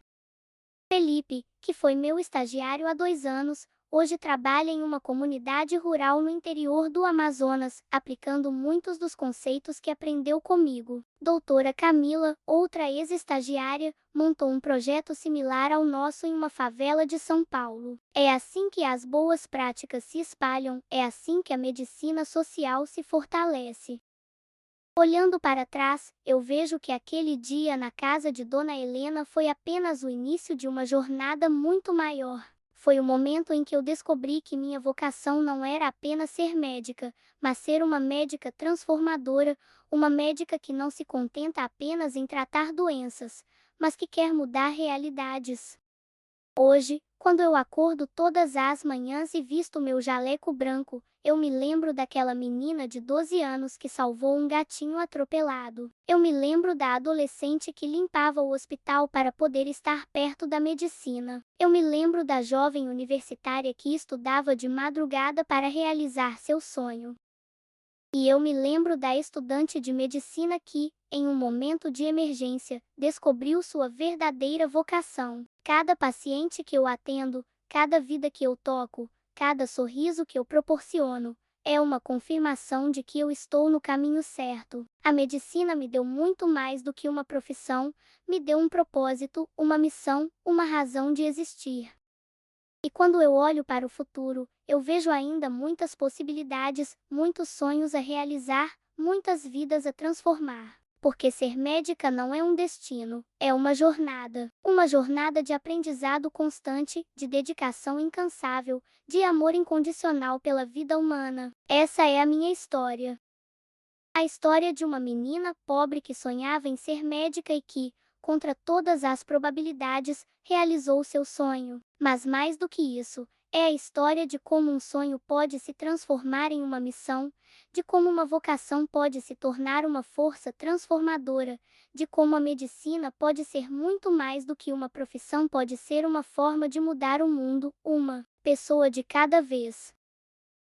Felipe, que foi meu estagiário há 2 anos, hoje trabalha em uma comunidade rural no interior do Amazonas, aplicando muitos dos conceitos que aprendeu comigo. Doutora Camila, outra ex-estagiária, montou um projeto similar ao nosso em uma favela de São Paulo. É assim que as boas práticas se espalham, é assim que a medicina social se fortalece. Olhando para trás, eu vejo que aquele dia na casa de Dona Helena foi apenas o início de uma jornada muito maior. Foi o momento em que eu descobri que minha vocação não era apenas ser médica, mas ser uma médica transformadora, uma médica que não se contenta apenas em tratar doenças, mas que quer mudar realidades. Hoje, quando eu acordo todas as manhãs e visto meu jaleco branco, eu me lembro daquela menina de 12 anos que salvou um gatinho atropelado. Eu me lembro da adolescente que limpava o hospital para poder estar perto da medicina. Eu me lembro da jovem universitária que estudava de madrugada para realizar seu sonho. E eu me lembro da estudante de medicina que, em um momento de emergência, descobriu sua verdadeira vocação. Cada paciente que eu atendo, Cada vida que eu toco, cada sorriso que eu proporciono, é uma confirmação de que eu estou no caminho certo. A medicina me deu muito mais do que uma profissão, me deu um propósito, uma missão, uma razão de existir. E quando eu olho para o futuro, eu vejo ainda muitas possibilidades, muitos sonhos a realizar, muitas vidas a transformar. Porque ser médica não é um destino, é uma jornada. Uma jornada de aprendizado constante, de dedicação incansável, de amor incondicional pela vida humana. Essa é a minha história. A história de uma menina pobre que sonhava em ser médica e que, contra todas as probabilidades, realizou seu sonho. Mas mais do que isso, é a história de como um sonho pode se transformar em uma missão, de como uma vocação pode se tornar uma força transformadora, de como a medicina pode ser muito mais do que uma profissão, pode ser uma forma de mudar o mundo, uma pessoa de cada vez.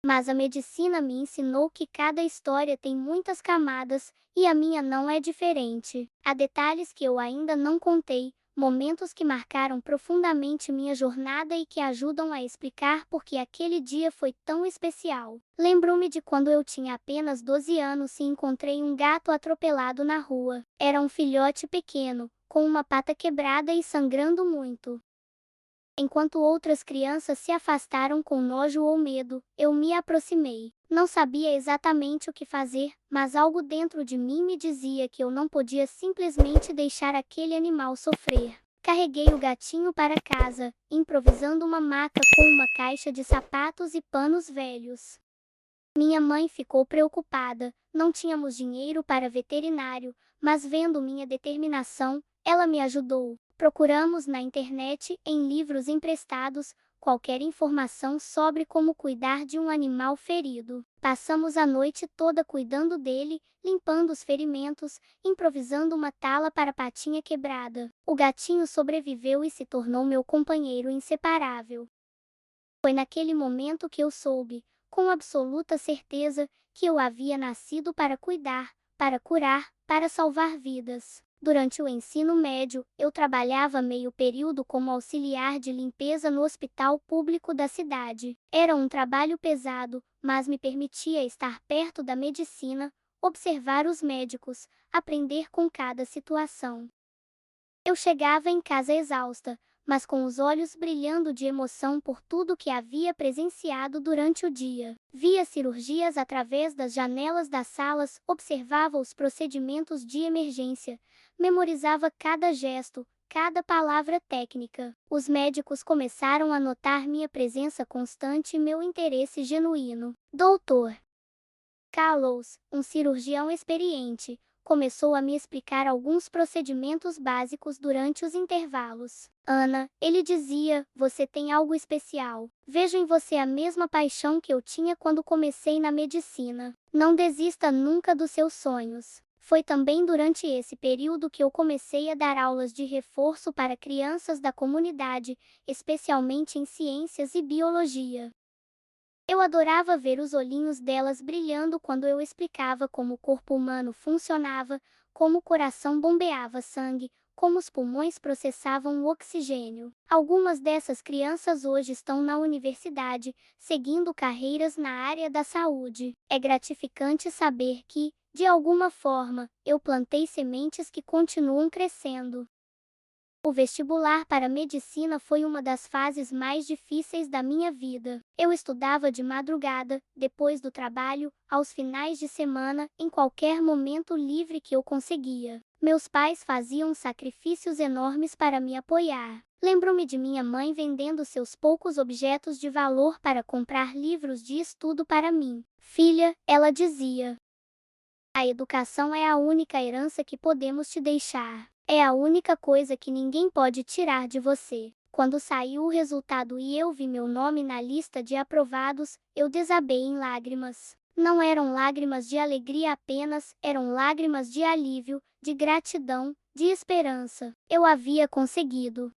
Mas a medicina me ensinou que cada história tem muitas camadas, e a minha não é diferente. Há detalhes que eu ainda não contei, momentos que marcaram profundamente minha jornada e que ajudam a explicar por que aquele dia foi tão especial. Lembro-me de quando eu tinha apenas 12 anos e encontrei um gato atropelado na rua. Era um filhote pequeno, com uma pata quebrada e sangrando muito. Enquanto outras crianças se afastaram com nojo ou medo, eu me aproximei. Não sabia exatamente o que fazer, mas algo dentro de mim me dizia que eu não podia simplesmente deixar aquele animal sofrer. Carreguei o gatinho para casa, improvisando uma maca com uma caixa de sapatos e panos velhos. Minha mãe ficou preocupada, não tínhamos dinheiro para veterinário, mas vendo minha determinação, ela me ajudou. Procuramos na internet, em livros emprestados, qualquer informação sobre como cuidar de um animal ferido. Passamos a noite toda cuidando dele, limpando os ferimentos, improvisando uma tala para a patinha quebrada. O gatinho sobreviveu e se tornou meu companheiro inseparável. Foi naquele momento que eu soube, com absoluta certeza, que eu havia nascido para cuidar, para curar, para salvar vidas. Durante o ensino médio, eu trabalhava meio período como auxiliar de limpeza no hospital público da cidade. Era um trabalho pesado, mas me permitia estar perto da medicina, observar os médicos, aprender com cada situação. Eu chegava em casa exausta, mas com os olhos brilhando de emoção por tudo que havia presenciado durante o dia. Via cirurgias através das janelas das salas, observava os procedimentos de emergência, memorizava cada gesto, cada palavra técnica. Os médicos começaram a notar minha presença constante e meu interesse genuíno. Doutor Carlos, um cirurgião experiente, começou a me explicar alguns procedimentos básicos durante os intervalos. Ana, ele dizia, você tem algo especial. Vejo em você a mesma paixão que eu tinha quando comecei na medicina. Não desista nunca dos seus sonhos. Foi também durante esse período que eu comecei a dar aulas de reforço para crianças da comunidade, especialmente em ciências e biologia. Eu adorava ver os olhinhos delas brilhando quando eu explicava como o corpo humano funcionava, como o coração bombeava sangue, como os pulmões processavam o oxigênio. Algumas dessas crianças hoje estão na universidade, seguindo carreiras na área da saúde. É gratificante saber que, de alguma forma, eu plantei sementes que continuam crescendo. O vestibular para medicina foi uma das fases mais difíceis da minha vida. Eu estudava de madrugada, depois do trabalho, aos finais de semana, em qualquer momento livre que eu conseguia. Meus pais faziam sacrifícios enormes para me apoiar. Lembro-me de minha mãe vendendo seus poucos objetos de valor para comprar livros de estudo para mim. Filha, ela dizia, a educação é a única herança que podemos te deixar. É a única coisa que ninguém pode tirar de você. Quando saiu o resultado e eu vi meu nome na lista de aprovados, eu desabei em lágrimas. Não eram lágrimas de alegria apenas, eram lágrimas de alívio, de gratidão, de esperança. Eu havia conseguido.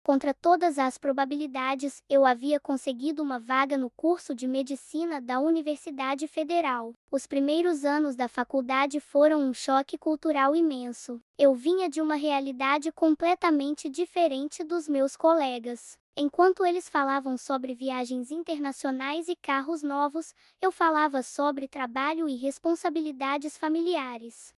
Contra todas as probabilidades, eu havia conseguido uma vaga no curso de medicina da Universidade Federal. Os primeiros anos da faculdade foram um choque cultural imenso. Eu vinha de uma realidade completamente diferente dos meus colegas. Enquanto eles falavam sobre viagens internacionais e carros novos, eu falava sobre trabalho e responsabilidades familiares.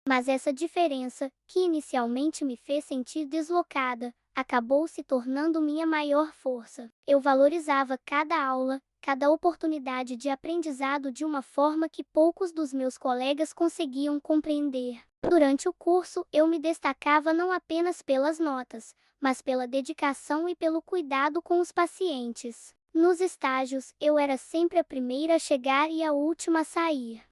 Mas essa diferença, que inicialmente me fez sentir deslocada, acabou se tornando minha maior força. Eu valorizava cada aula, cada oportunidade de aprendizado de uma forma que poucos dos meus colegas conseguiam compreender. Durante o curso, eu me destacava não apenas pelas notas, mas pela dedicação e pelo cuidado com os pacientes. Nos estágios, eu era sempre a primeira a chegar e a última a sair.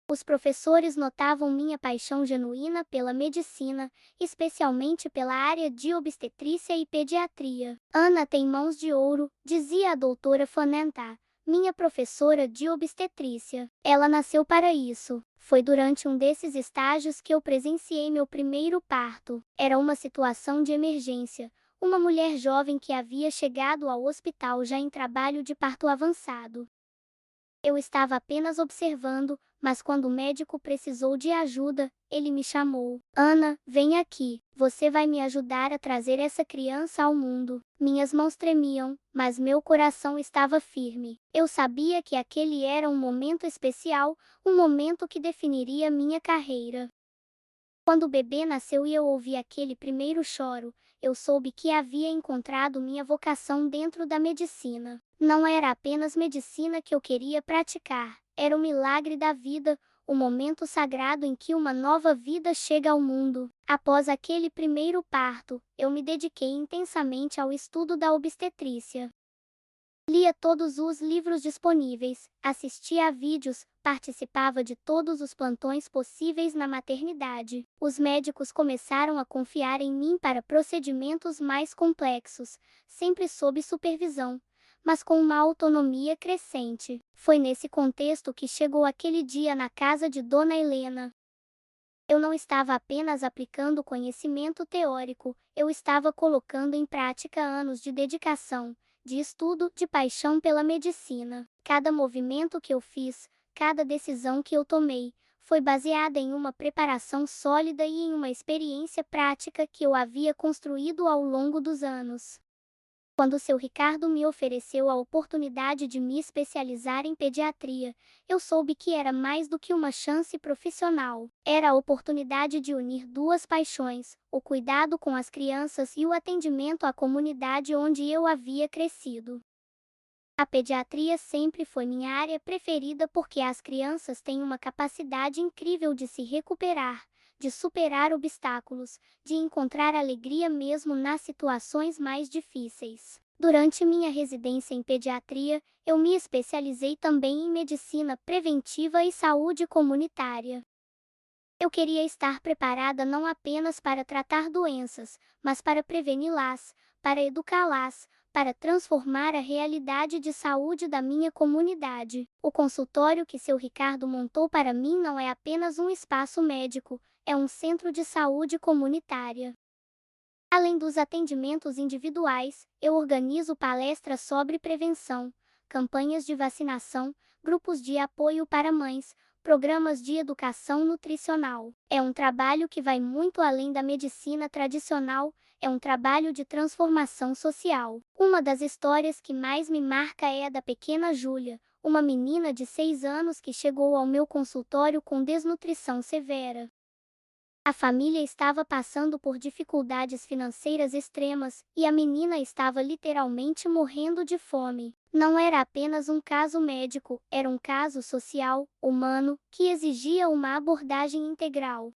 Os professores notavam minha paixão genuína pela medicina, especialmente pela área de obstetrícia e pediatria. Ana tem mãos de ouro, dizia a doutora Fonenta, minha professora de obstetrícia. Ela nasceu para isso. Foi durante um desses estágios que eu presenciei meu primeiro parto. Era uma situação de emergência. Uma mulher jovem que havia chegado ao hospital já em trabalho de parto avançado. Eu estava apenas observando, mas quando o médico precisou de ajuda, ele me chamou. Ana, vem aqui. Você vai me ajudar a trazer essa criança ao mundo. Minhas mãos tremiam, mas meu coração estava firme. Eu sabia que aquele era um momento especial, um momento que definiria minha carreira. Quando o bebê nasceu e eu ouvi aquele primeiro choro, eu soube que havia encontrado minha vocação dentro da medicina. Não era apenas medicina que eu queria praticar, era o milagre da vida, o momento sagrado em que uma nova vida chega ao mundo. Após aquele primeiro parto, eu me dediquei intensamente ao estudo da obstetrícia. Lia todos os livros disponíveis, assistia a vídeos, participava de todos os plantões possíveis na maternidade. Os médicos começaram a confiar em mim para procedimentos mais complexos, sempre sob supervisão, mas com uma autonomia crescente. Foi nesse contexto que chegou aquele dia na casa de Dona Helena. Eu não estava apenas aplicando conhecimento teórico, eu estava colocando em prática anos de dedicação, de estudo, de paixão pela medicina. Cada movimento que eu fiz, cada decisão que eu tomei, foi baseada em uma preparação sólida e em uma experiência prática que eu havia construído ao longo dos anos. Quando o seu Ricardo me ofereceu a oportunidade de me especializar em pediatria, eu soube que era mais do que uma chance profissional. Era a oportunidade de unir duas paixões, o cuidado com as crianças e o atendimento à comunidade onde eu havia crescido. A pediatria sempre foi minha área preferida porque as crianças têm uma capacidade incrível de se recuperar, de superar obstáculos, de encontrar alegria mesmo nas situações mais difíceis. Durante minha residência em pediatria, eu me especializei também em medicina preventiva e saúde comunitária. Eu queria estar preparada não apenas para tratar doenças, mas para preveni-las, para educá-las, para transformar a realidade de saúde da minha comunidade. O consultório que seu Ricardo montou para mim não é apenas um espaço médico, é um centro de saúde comunitária. Além dos atendimentos individuais, eu organizo palestras sobre prevenção, campanhas de vacinação, grupos de apoio para mães, programas de educação nutricional. É um trabalho que vai muito além da medicina tradicional, é um trabalho de transformação social. Uma das histórias que mais me marca é a da pequena Júlia, uma menina de 6 anos que chegou ao meu consultório com desnutrição severa. A família estava passando por dificuldades financeiras extremas, e a menina estava literalmente morrendo de fome. Não era apenas um caso médico, era um caso social, humano, que exigia uma abordagem integral.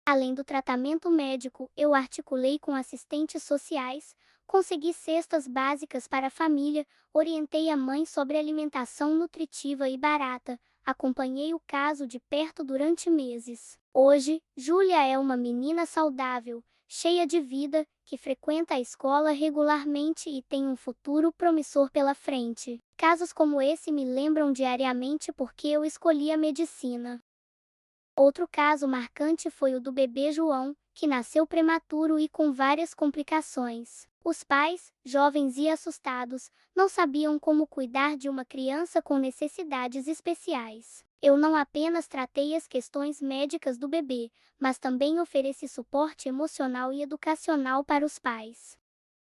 Além do tratamento médico, eu articulei com assistentes sociais, consegui cestas básicas para a família, orientei a mãe sobre alimentação nutritiva e barata, acompanhei o caso de perto durante meses. Hoje, Júlia é uma menina saudável, cheia de vida, que frequenta a escola regularmente e tem um futuro promissor pela frente. Casos como esse me lembram diariamente porque eu escolhi a medicina. Outro caso marcante foi o do bebê João, que nasceu prematuro e com várias complicações. Os pais, jovens e assustados, não sabiam como cuidar de uma criança com necessidades especiais. Eu não apenas tratei as questões médicas do bebê, mas também ofereci suporte emocional e educacional para os pais.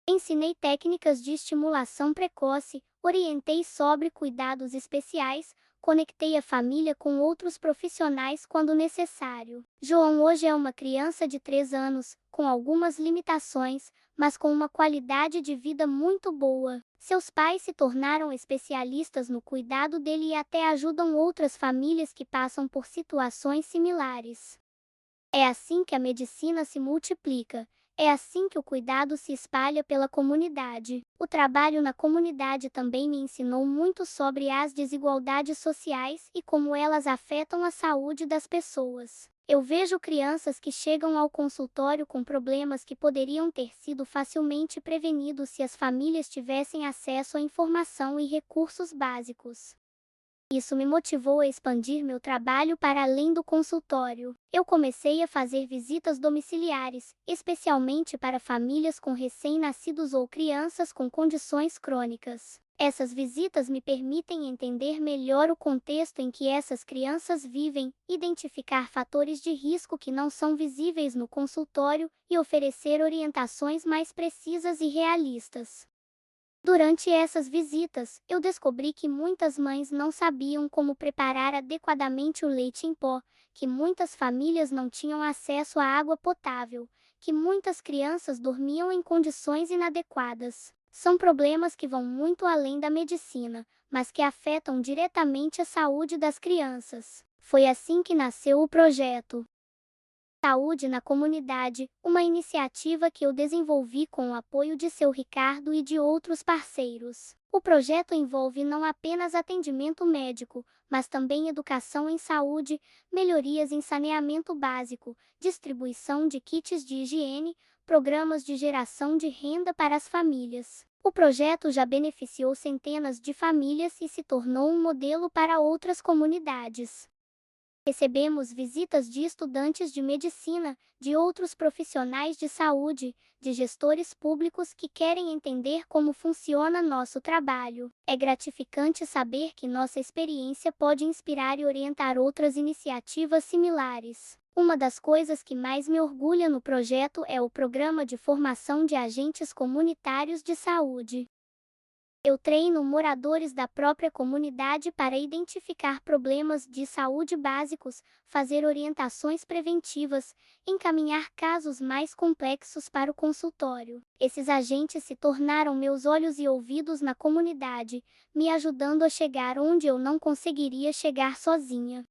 Ensinei técnicas de estimulação precoce, orientei sobre cuidados especiais, conectei a família com outros profissionais quando necessário. João hoje é uma criança de 3 anos, com algumas limitações, mas com uma qualidade de vida muito boa. Seus pais se tornaram especialistas no cuidado dele e até ajudam outras famílias que passam por situações similares. É assim que a medicina se multiplica. É assim que o cuidado se espalha pela comunidade. O trabalho na comunidade também me ensinou muito sobre as desigualdades sociais e como elas afetam a saúde das pessoas. Eu vejo crianças que chegam ao consultório com problemas que poderiam ter sido facilmente prevenidos se as famílias tivessem acesso à informação e recursos básicos. Isso me motivou a expandir meu trabalho para além do consultório. Eu comecei a fazer visitas domiciliares, especialmente para famílias com recém-nascidos ou crianças com condições crônicas. Essas visitas me permitem entender melhor o contexto em que essas crianças vivem, identificar fatores de risco que não são visíveis no consultório e oferecer orientações mais precisas e realistas. Durante essas visitas, eu descobri que muitas mães não sabiam como preparar adequadamente o leite em pó, que muitas famílias não tinham acesso à água potável, que muitas crianças dormiam em condições inadequadas. São problemas que vão muito além da medicina, mas que afetam diretamente a saúde das crianças. Foi assim que nasceu o projeto Saúde na Comunidade, uma iniciativa que eu desenvolvi com o apoio de seu Ricardo e de outros parceiros. O projeto envolve não apenas atendimento médico, mas também educação em saúde, melhorias em saneamento básico, distribuição de kits de higiene, programas de geração de renda para as famílias. O projeto já beneficiou centenas de famílias e se tornou um modelo para outras comunidades. Recebemos visitas de estudantes de medicina, de outros profissionais de saúde, de gestores públicos que querem entender como funciona nosso trabalho. É gratificante saber que nossa experiência pode inspirar e orientar outras iniciativas similares. Uma das coisas que mais me orgulha no projeto é o programa de formação de agentes comunitários de saúde. Eu treino moradores da própria comunidade para identificar problemas de saúde básicos, fazer orientações preventivas, encaminhar casos mais complexos para o consultório. Esses agentes se tornaram meus olhos e ouvidos na comunidade, me ajudando a chegar onde eu não conseguiria chegar sozinha.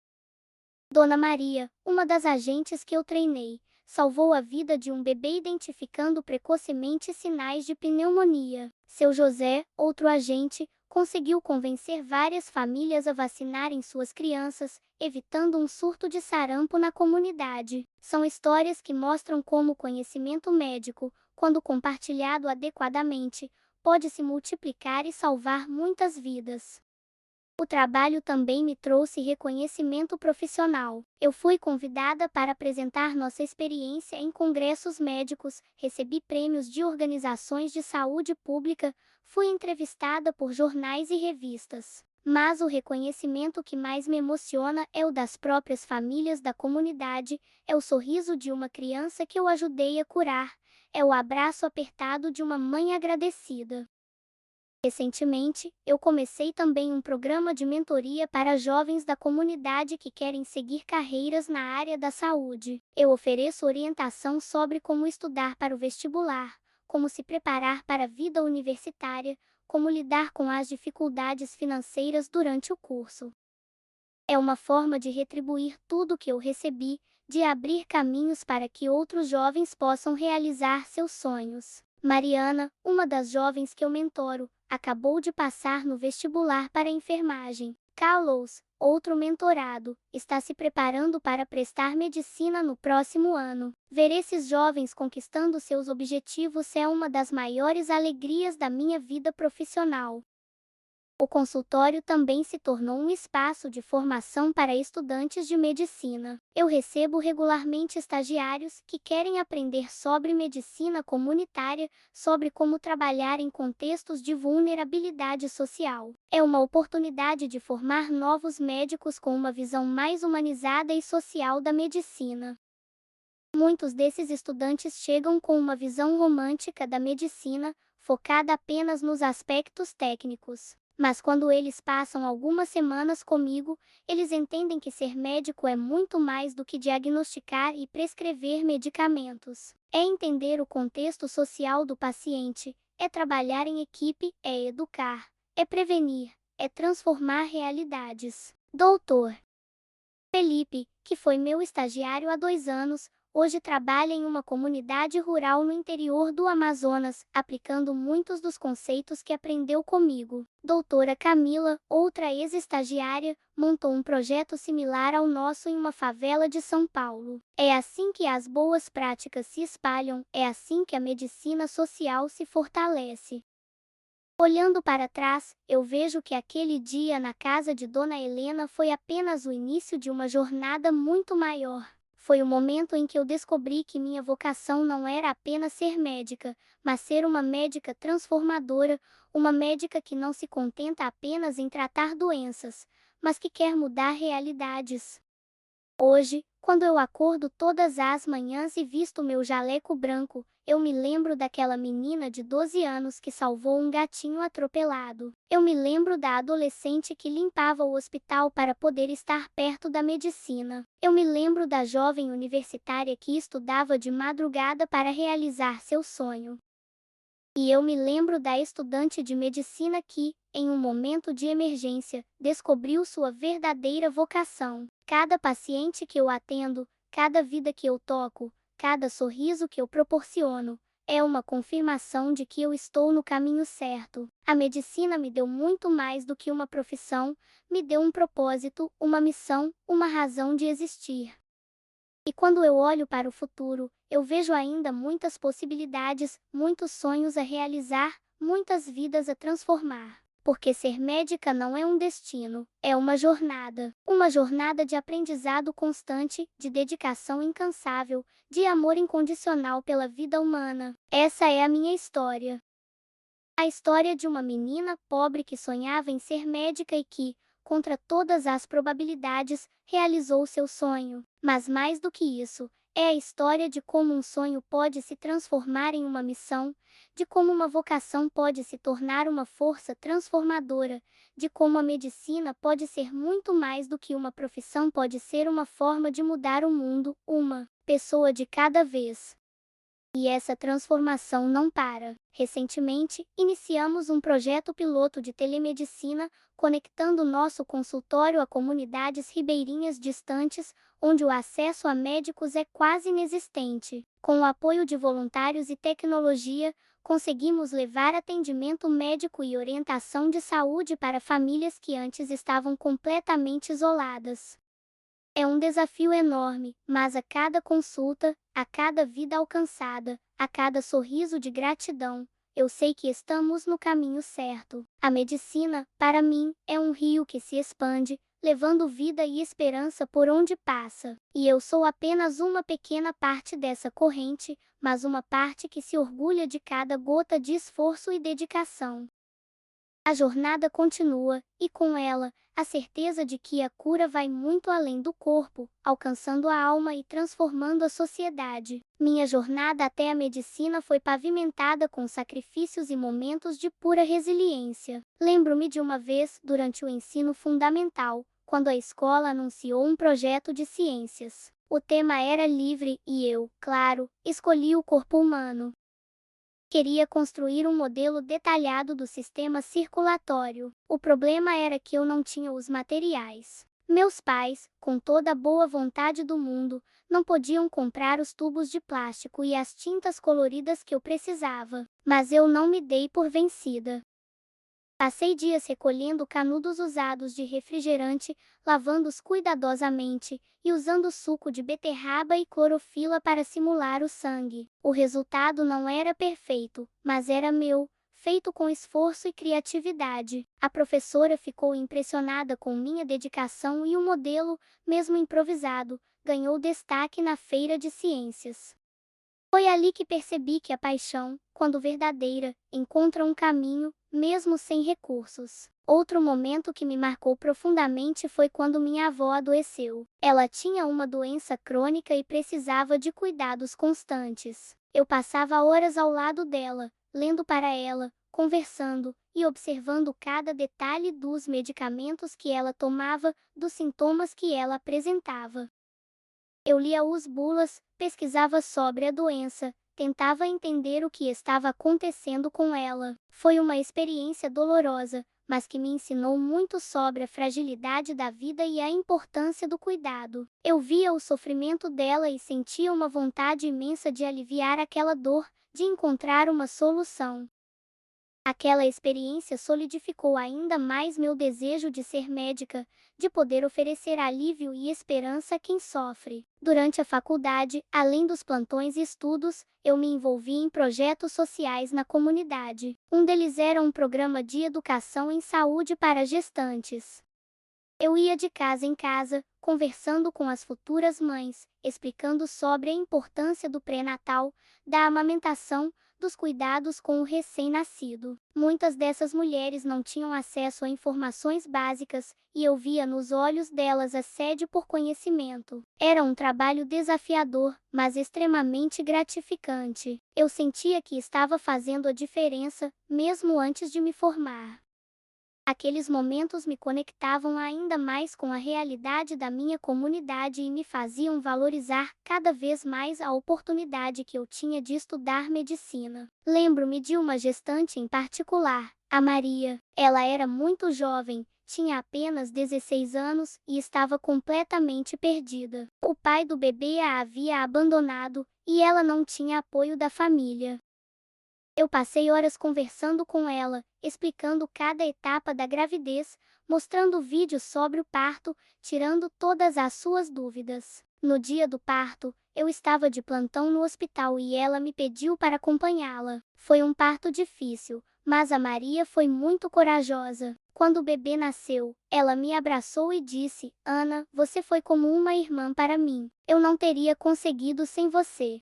Dona Maria, uma das agentes que eu treinei, salvou a vida de um bebê identificando precocemente sinais de pneumonia. Seu José, outro agente, conseguiu convencer várias famílias a vacinarem suas crianças, evitando um surto de sarampo na comunidade. São histórias que mostram como o conhecimento médico, quando compartilhado adequadamente, pode se multiplicar e salvar muitas vidas. O trabalho também me trouxe reconhecimento profissional. Eu fui convidada para apresentar nossa experiência em congressos médicos, recebi prêmios de organizações de saúde pública, fui entrevistada por jornais e revistas. Mas o reconhecimento que mais me emociona é o das próprias famílias da comunidade, é o sorriso de uma criança que eu ajudei a curar, é o abraço apertado de uma mãe agradecida. Recentemente, eu comecei também um programa de mentoria para jovens da comunidade que querem seguir carreiras na área da saúde. Eu ofereço orientação sobre como estudar para o vestibular, como se preparar para a vida universitária, como lidar com as dificuldades financeiras durante o curso. É uma forma de retribuir tudo que eu recebi, de abrir caminhos para que outros jovens possam realizar seus sonhos. Mariana, uma das jovens que eu mentoro, acabou de passar no vestibular para enfermagem. Carlos, outro mentorado, está se preparando para prestar medicina no próximo ano. Ver esses jovens conquistando seus objetivos é uma das maiores alegrias da minha vida profissional. O consultório também se tornou um espaço de formação para estudantes de medicina. Eu recebo regularmente estagiários que querem aprender sobre medicina comunitária, sobre como trabalhar em contextos de vulnerabilidade social. É uma oportunidade de formar novos médicos com uma visão mais humanizada e social da medicina. Muitos desses estudantes chegam com uma visão romântica da medicina, focada apenas nos aspectos técnicos. Mas quando eles passam algumas semanas comigo, eles entendem que ser médico é muito mais do que diagnosticar e prescrever medicamentos. É entender o contexto social do paciente, é trabalhar em equipe, é educar, é prevenir, é transformar realidades. Doutor Felipe, que foi meu estagiário há 2 anos, hoje trabalha em uma comunidade rural no interior do Amazonas, aplicando muitos dos conceitos que aprendeu comigo. Doutora Camila, outra ex-estagiária, montou um projeto similar ao nosso em uma favela de São Paulo. É assim que as boas práticas se espalham, é assim que a medicina social se fortalece. Olhando para trás, eu vejo que aquele dia na casa de Dona Helena foi apenas o início de uma jornada muito maior. Foi o momento em que eu descobri que minha vocação não era apenas ser médica, mas ser uma médica transformadora, uma médica que não se contenta apenas em tratar doenças, mas que quer mudar realidades. Hoje, quando eu acordo todas as manhãs e visto meu jaleco branco, eu me lembro daquela menina de 12 anos que salvou um gatinho atropelado. Eu me lembro da adolescente que limpava o hospital para poder estar perto da medicina. Eu me lembro da jovem universitária que estudava de madrugada para realizar seu sonho. E eu me lembro da estudante de medicina que, em um momento de emergência, descobriu sua verdadeira vocação. Cada paciente que eu atendo, cada vida que eu toco, cada sorriso que eu proporciono, é uma confirmação de que eu estou no caminho certo. A medicina me deu muito mais do que uma profissão, me deu um propósito, uma missão, uma razão de existir. E quando eu olho para o futuro, eu vejo ainda muitas possibilidades, muitos sonhos a realizar, muitas vidas a transformar. Porque ser médica não é um destino, é uma jornada. Uma jornada de aprendizado constante, de dedicação incansável, de amor incondicional pela vida humana. Essa é a minha história. A história de uma menina pobre que sonhava em ser médica e que, contra todas as probabilidades, realizou seu sonho. Mas mais do que isso, é a história de como um sonho pode se transformar em uma missão, de como uma vocação pode se tornar uma força transformadora, de como a medicina pode ser muito mais do que uma profissão, pode ser uma forma de mudar o mundo, uma pessoa de cada vez. E essa transformação não para. Recentemente, iniciamos um projeto piloto de telemedicina, conectando nosso consultório a comunidades ribeirinhas distantes, onde o acesso a médicos é quase inexistente. Com o apoio de voluntários e tecnologia, conseguimos levar atendimento médico e orientação de saúde para famílias que antes estavam completamente isoladas. É um desafio enorme, mas a cada consulta, a cada vida alcançada, a cada sorriso de gratidão, eu sei que estamos no caminho certo. A medicina, para mim, é um rio que se expande, levando vida e esperança por onde passa. E eu sou apenas uma pequena parte dessa corrente, mas uma parte que se orgulha de cada gota de esforço e dedicação. A jornada continua, e com ela, a certeza de que a cura vai muito além do corpo, alcançando a alma e transformando a sociedade. Minha jornada até a medicina foi pavimentada com sacrifícios e momentos de pura resiliência. Lembro-me de uma vez, durante o ensino fundamental, quando a escola anunciou um projeto de ciências. O tema era livre e eu, claro, escolhi o corpo humano. Queria construir um modelo detalhado do sistema circulatório. O problema era que eu não tinha os materiais. Meus pais, com toda a boa vontade do mundo, não podiam comprar os tubos de plástico e as tintas coloridas que eu precisava. Mas eu não me dei por vencida. Passei dias recolhendo canudos usados de refrigerante, lavando-os cuidadosamente, e usando suco de beterraba e clorofila para simular o sangue. O resultado não era perfeito, mas era meu, feito com esforço e criatividade. A professora ficou impressionada com minha dedicação e o modelo, mesmo improvisado, ganhou destaque na feira de ciências. Foi ali que percebi que a paixão, quando verdadeira, encontra um caminho, mesmo sem recursos. Outro momento que me marcou profundamente foi quando minha avó adoeceu. Ela tinha uma doença crônica e precisava de cuidados constantes. Eu passava horas ao lado dela, lendo para ela, conversando e observando cada detalhe dos medicamentos que ela tomava, dos sintomas que ela apresentava. Eu lia os bulas, pesquisava sobre a doença, tentava entender o que estava acontecendo com ela. Foi uma experiência dolorosa, mas que me ensinou muito sobre a fragilidade da vida e a importância do cuidado. Eu via o sofrimento dela e sentia uma vontade imensa de aliviar aquela dor, de encontrar uma solução. Aquela experiência solidificou ainda mais meu desejo de ser médica, de poder oferecer alívio e esperança a quem sofre. Durante a faculdade, além dos plantões e estudos, eu me envolvi em projetos sociais na comunidade. Um deles era um programa de educação em saúde para gestantes. Eu ia de casa em casa, conversando com as futuras mães, explicando sobre a importância do pré-natal, da amamentação, dos cuidados com o recém-nascido. Muitas dessas mulheres não tinham acesso a informações básicas, e eu via nos olhos delas a sede por conhecimento. Era um trabalho desafiador, mas extremamente gratificante. Eu sentia que estava fazendo a diferença, mesmo antes de me formar. Aqueles momentos me conectavam ainda mais com a realidade da minha comunidade e me faziam valorizar cada vez mais a oportunidade que eu tinha de estudar medicina. Lembro-me de uma gestante em particular, a Maria. Ela era muito jovem, tinha apenas 16 anos e estava completamente perdida. O pai do bebê a havia abandonado e ela não tinha apoio da família. Eu passei horas conversando com ela, explicando cada etapa da gravidez, mostrando vídeos sobre o parto, tirando todas as suas dúvidas. No dia do parto, eu estava de plantão no hospital e ela me pediu para acompanhá-la. Foi um parto difícil, mas a Maria foi muito corajosa. Quando o bebê nasceu, ela me abraçou e disse: "Ana, você foi como uma irmã para mim. Eu não teria conseguido sem você."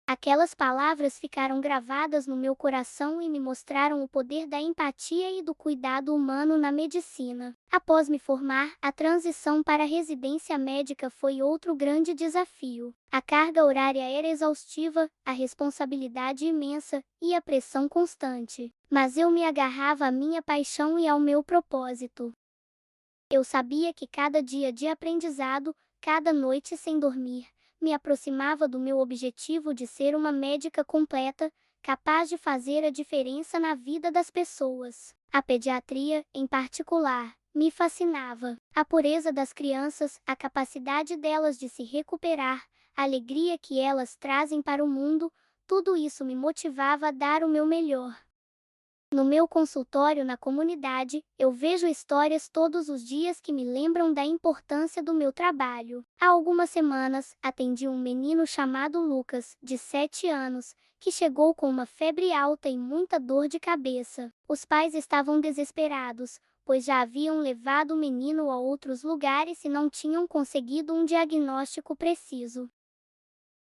Aquelas palavras ficaram gravadas no meu coração e me mostraram o poder da empatia e do cuidado humano na medicina. Após me formar, a transição para a residência médica foi outro grande desafio. A carga horária era exaustiva, a responsabilidade imensa e a pressão constante. Mas eu me agarrava à minha paixão e ao meu propósito. Eu sabia que cada dia de aprendizado, cada noite sem dormir, me aproximava do meu objetivo de ser uma médica completa, capaz de fazer a diferença na vida das pessoas. A pediatria, em particular, me fascinava. A pureza das crianças, a capacidade delas de se recuperar, a alegria que elas trazem para o mundo, tudo isso me motivava a dar o meu melhor. No meu consultório na comunidade, eu vejo histórias todos os dias que me lembram da importância do meu trabalho. Há algumas semanas, atendi um menino chamado Lucas, de 7 anos, que chegou com uma febre alta e muita dor de cabeça. Os pais estavam desesperados, pois já haviam levado o menino a outros lugares e não tinham conseguido um diagnóstico preciso.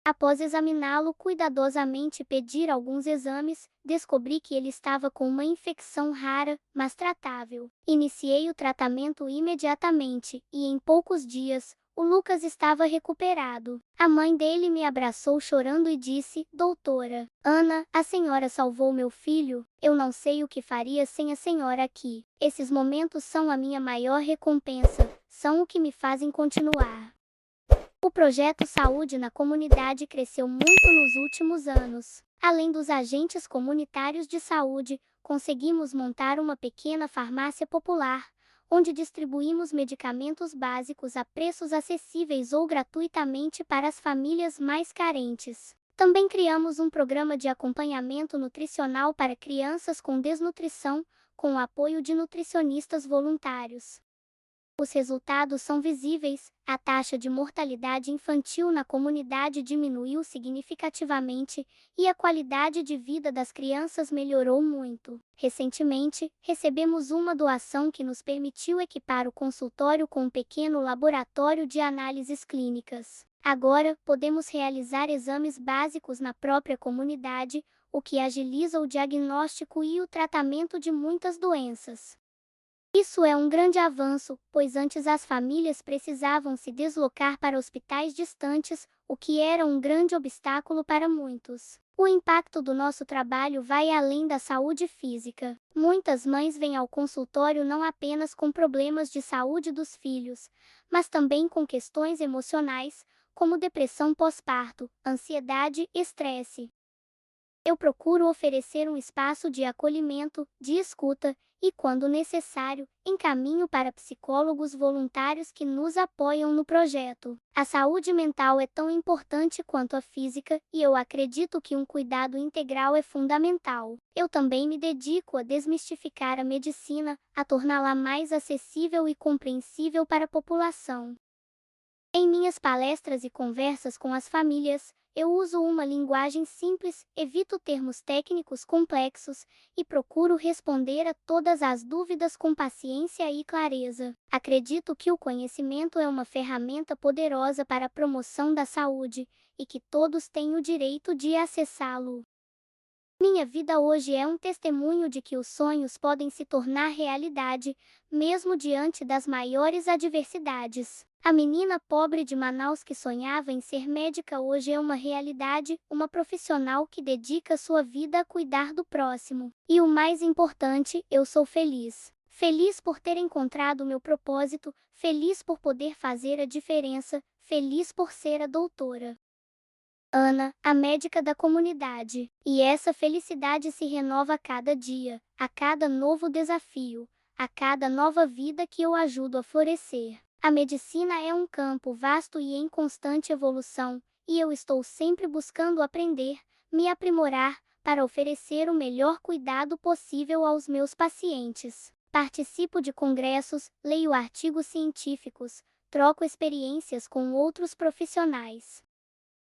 Após examiná-lo cuidadosamente e pedir alguns exames, descobri que ele estava com uma infecção rara, mas tratável. Iniciei o tratamento imediatamente, e em poucos dias, o Lucas estava recuperado. A mãe dele me abraçou chorando e disse: "Doutora Ana, a senhora salvou meu filho. Eu não sei o que faria sem a senhora aqui. Esses momentos são a minha maior recompensa, são o que me fazem continuar." O projeto Saúde na Comunidade cresceu muito nos últimos anos. Além dos agentes comunitários de saúde, conseguimos montar uma pequena farmácia popular, onde distribuímos medicamentos básicos a preços acessíveis ou gratuitamente para as famílias mais carentes. Também criamos um programa de acompanhamento nutricional para crianças com desnutrição, com o apoio de nutricionistas voluntários. Os resultados são visíveis, a taxa de mortalidade infantil na comunidade diminuiu significativamente e a qualidade de vida das crianças melhorou muito. Recentemente, recebemos uma doação que nos permitiu equipar o consultório com um pequeno laboratório de análises clínicas. Agora, podemos realizar exames básicos na própria comunidade, o que agiliza o diagnóstico e o tratamento de muitas doenças. Isso é um grande avanço, pois antes as famílias precisavam se deslocar para hospitais distantes, o que era um grande obstáculo para muitos. O impacto do nosso trabalho vai além da saúde física. Muitas mães vêm ao consultório não apenas com problemas de saúde dos filhos, mas também com questões emocionais, como depressão pós-parto, ansiedade e estresse. Eu procuro oferecer um espaço de acolhimento, de escuta, e, quando necessário, encaminho para psicólogos voluntários que nos apoiam no projeto. A saúde mental é tão importante quanto a física, e eu acredito que um cuidado integral é fundamental. Eu também me dedico a desmistificar a medicina, a torná-la mais acessível e compreensível para a população. Em minhas palestras e conversas com as famílias, eu uso uma linguagem simples, evito termos técnicos complexos e procuro responder a todas as dúvidas com paciência e clareza. Acredito que o conhecimento é uma ferramenta poderosa para a promoção da saúde e que todos têm o direito de acessá-lo. Minha vida hoje é um testemunho de que os sonhos podem se tornar realidade, mesmo diante das maiores adversidades. A menina pobre de Manaus que sonhava em ser médica hoje é uma realidade, uma profissional que dedica sua vida a cuidar do próximo. E o mais importante, eu sou feliz. Feliz por ter encontrado o meu propósito, feliz por poder fazer a diferença, feliz por ser a doutora Ana, a médica da comunidade. E essa felicidade se renova a cada dia, a cada novo desafio, a cada nova vida que eu ajudo a florescer. A medicina é um campo vasto e em constante evolução, e eu estou sempre buscando aprender, me aprimorar, para oferecer o melhor cuidado possível aos meus pacientes. Participo de congressos, leio artigos científicos, troco experiências com outros profissionais.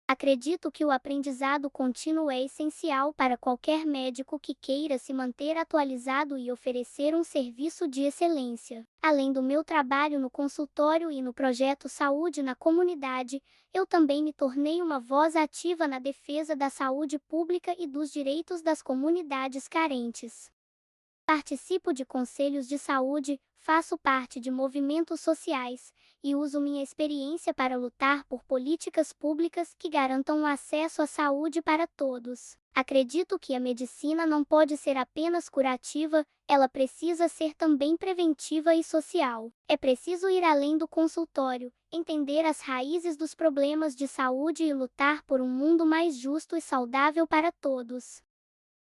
Acredito que o aprendizado contínuo é essencial para qualquer médico que queira se manter atualizado e oferecer um serviço de excelência. Além do meu trabalho no consultório e no projeto Saúde na Comunidade, eu também me tornei uma voz ativa na defesa da saúde pública e dos direitos das comunidades carentes. Participo de conselhos de saúde, faço parte de movimentos sociais e uso minha experiência para lutar por políticas públicas que garantam o acesso à saúde para todos. Acredito que a medicina não pode ser apenas curativa, ela precisa ser também preventiva e social. É preciso ir além do consultório, entender as raízes dos problemas de saúde e lutar por um mundo mais justo e saudável para todos.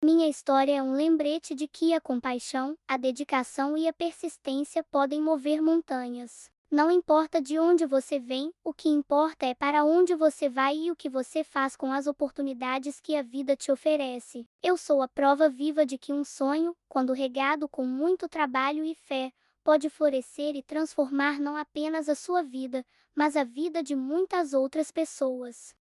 Minha história é um lembrete de que a compaixão, a dedicação e a persistência podem mover montanhas. Não importa de onde você vem, o que importa é para onde você vai e o que você faz com as oportunidades que a vida te oferece. Eu sou a prova viva de que um sonho, quando regado com muito trabalho e fé, pode florescer e transformar não apenas a sua vida, mas a vida de muitas outras pessoas.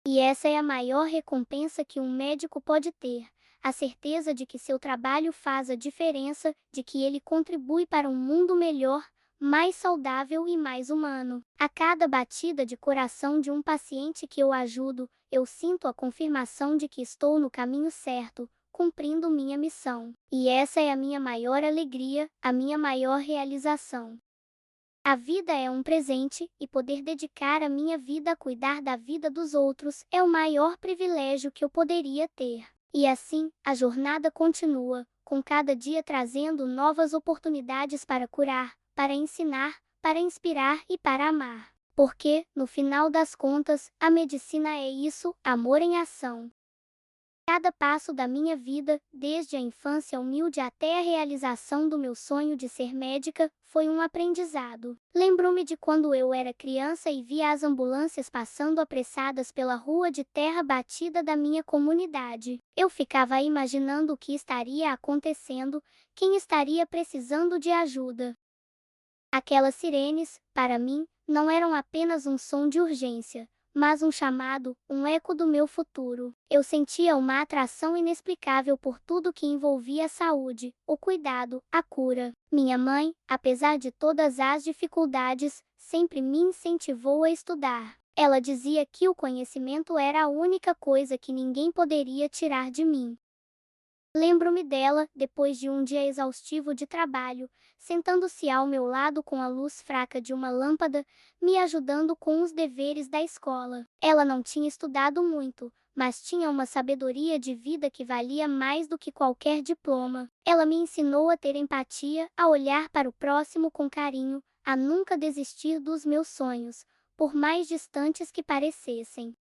E essa é a maior recompensa que um médico pode ter, a certeza de que seu trabalho faz a diferença, de que ele contribui para um mundo melhor, mais saudável e mais humano. A cada batida de coração de um paciente que eu ajudo, eu sinto a confirmação de que estou no caminho certo, cumprindo minha missão. E essa é a minha maior alegria, a minha maior realização. A vida é um presente, e poder dedicar a minha vida a cuidar da vida dos outros é o maior privilégio que eu poderia ter. E assim, a jornada continua, com cada dia trazendo novas oportunidades para curar, para ensinar, para inspirar e para amar. Porque, no final das contas, a medicina é isso, amor em ação. Cada passo da minha vida, desde a infância humilde até a realização do meu sonho de ser médica, foi um aprendizado. Lembro-me de quando eu era criança e via as ambulâncias passando apressadas pela rua de terra batida da minha comunidade. Eu ficava imaginando o que estaria acontecendo, quem estaria precisando de ajuda. Aquelas sirenes, para mim, não eram apenas um som de urgência, mas um chamado, um eco do meu futuro. Eu sentia uma atração inexplicável por tudo que envolvia a saúde, o cuidado, a cura. Minha mãe, apesar de todas as dificuldades, sempre me incentivou a estudar. Ela dizia que o conhecimento era a única coisa que ninguém poderia tirar de mim. Lembro-me dela, depois de um dia exaustivo de trabalho, sentando-se ao meu lado com a luz fraca de uma lâmpada, me ajudando com os deveres da escola. Ela não tinha estudado muito, mas tinha uma sabedoria de vida que valia mais do que qualquer diploma. Ela me ensinou a ter empatia, a olhar para o próximo com carinho, a nunca desistir dos meus sonhos, por mais distantes que parecessem.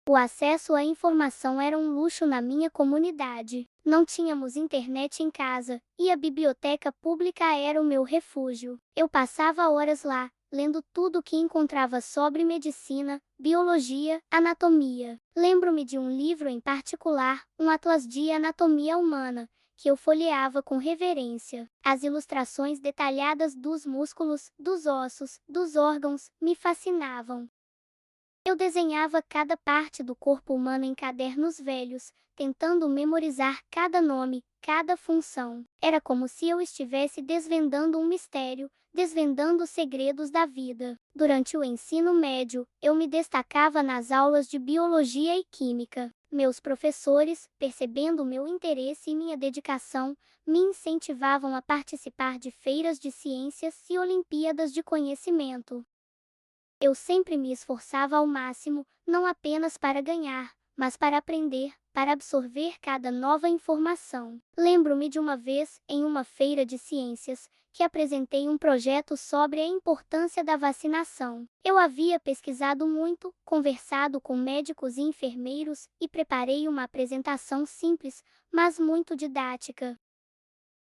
O acesso à informação era um luxo na minha comunidade. Não tínhamos internet em casa, e a biblioteca pública era o meu refúgio. Eu passava horas lá, lendo tudo o que encontrava sobre medicina, biologia, anatomia. Lembro-me de um livro em particular, um atlas de anatomia humana, que eu folheava com reverência. As ilustrações detalhadas dos músculos, dos ossos, dos órgãos, me fascinavam. Eu desenhava cada parte do corpo humano em cadernos velhos, tentando memorizar cada nome, cada função. Era como se eu estivesse desvendando um mistério, desvendando os segredos da vida. Durante o ensino médio, eu me destacava nas aulas de biologia e química. Meus professores, percebendo meu interesse e minha dedicação, me incentivavam a participar de feiras de ciências e olimpíadas de conhecimento. Eu sempre me esforçava ao máximo, não apenas para ganhar, mas para aprender, para absorver cada nova informação. Lembro-me de uma vez, em uma feira de ciências, que apresentei um projeto sobre a importância da vacinação. Eu havia pesquisado muito, conversado com médicos e enfermeiros e preparei uma apresentação simples, mas muito didática.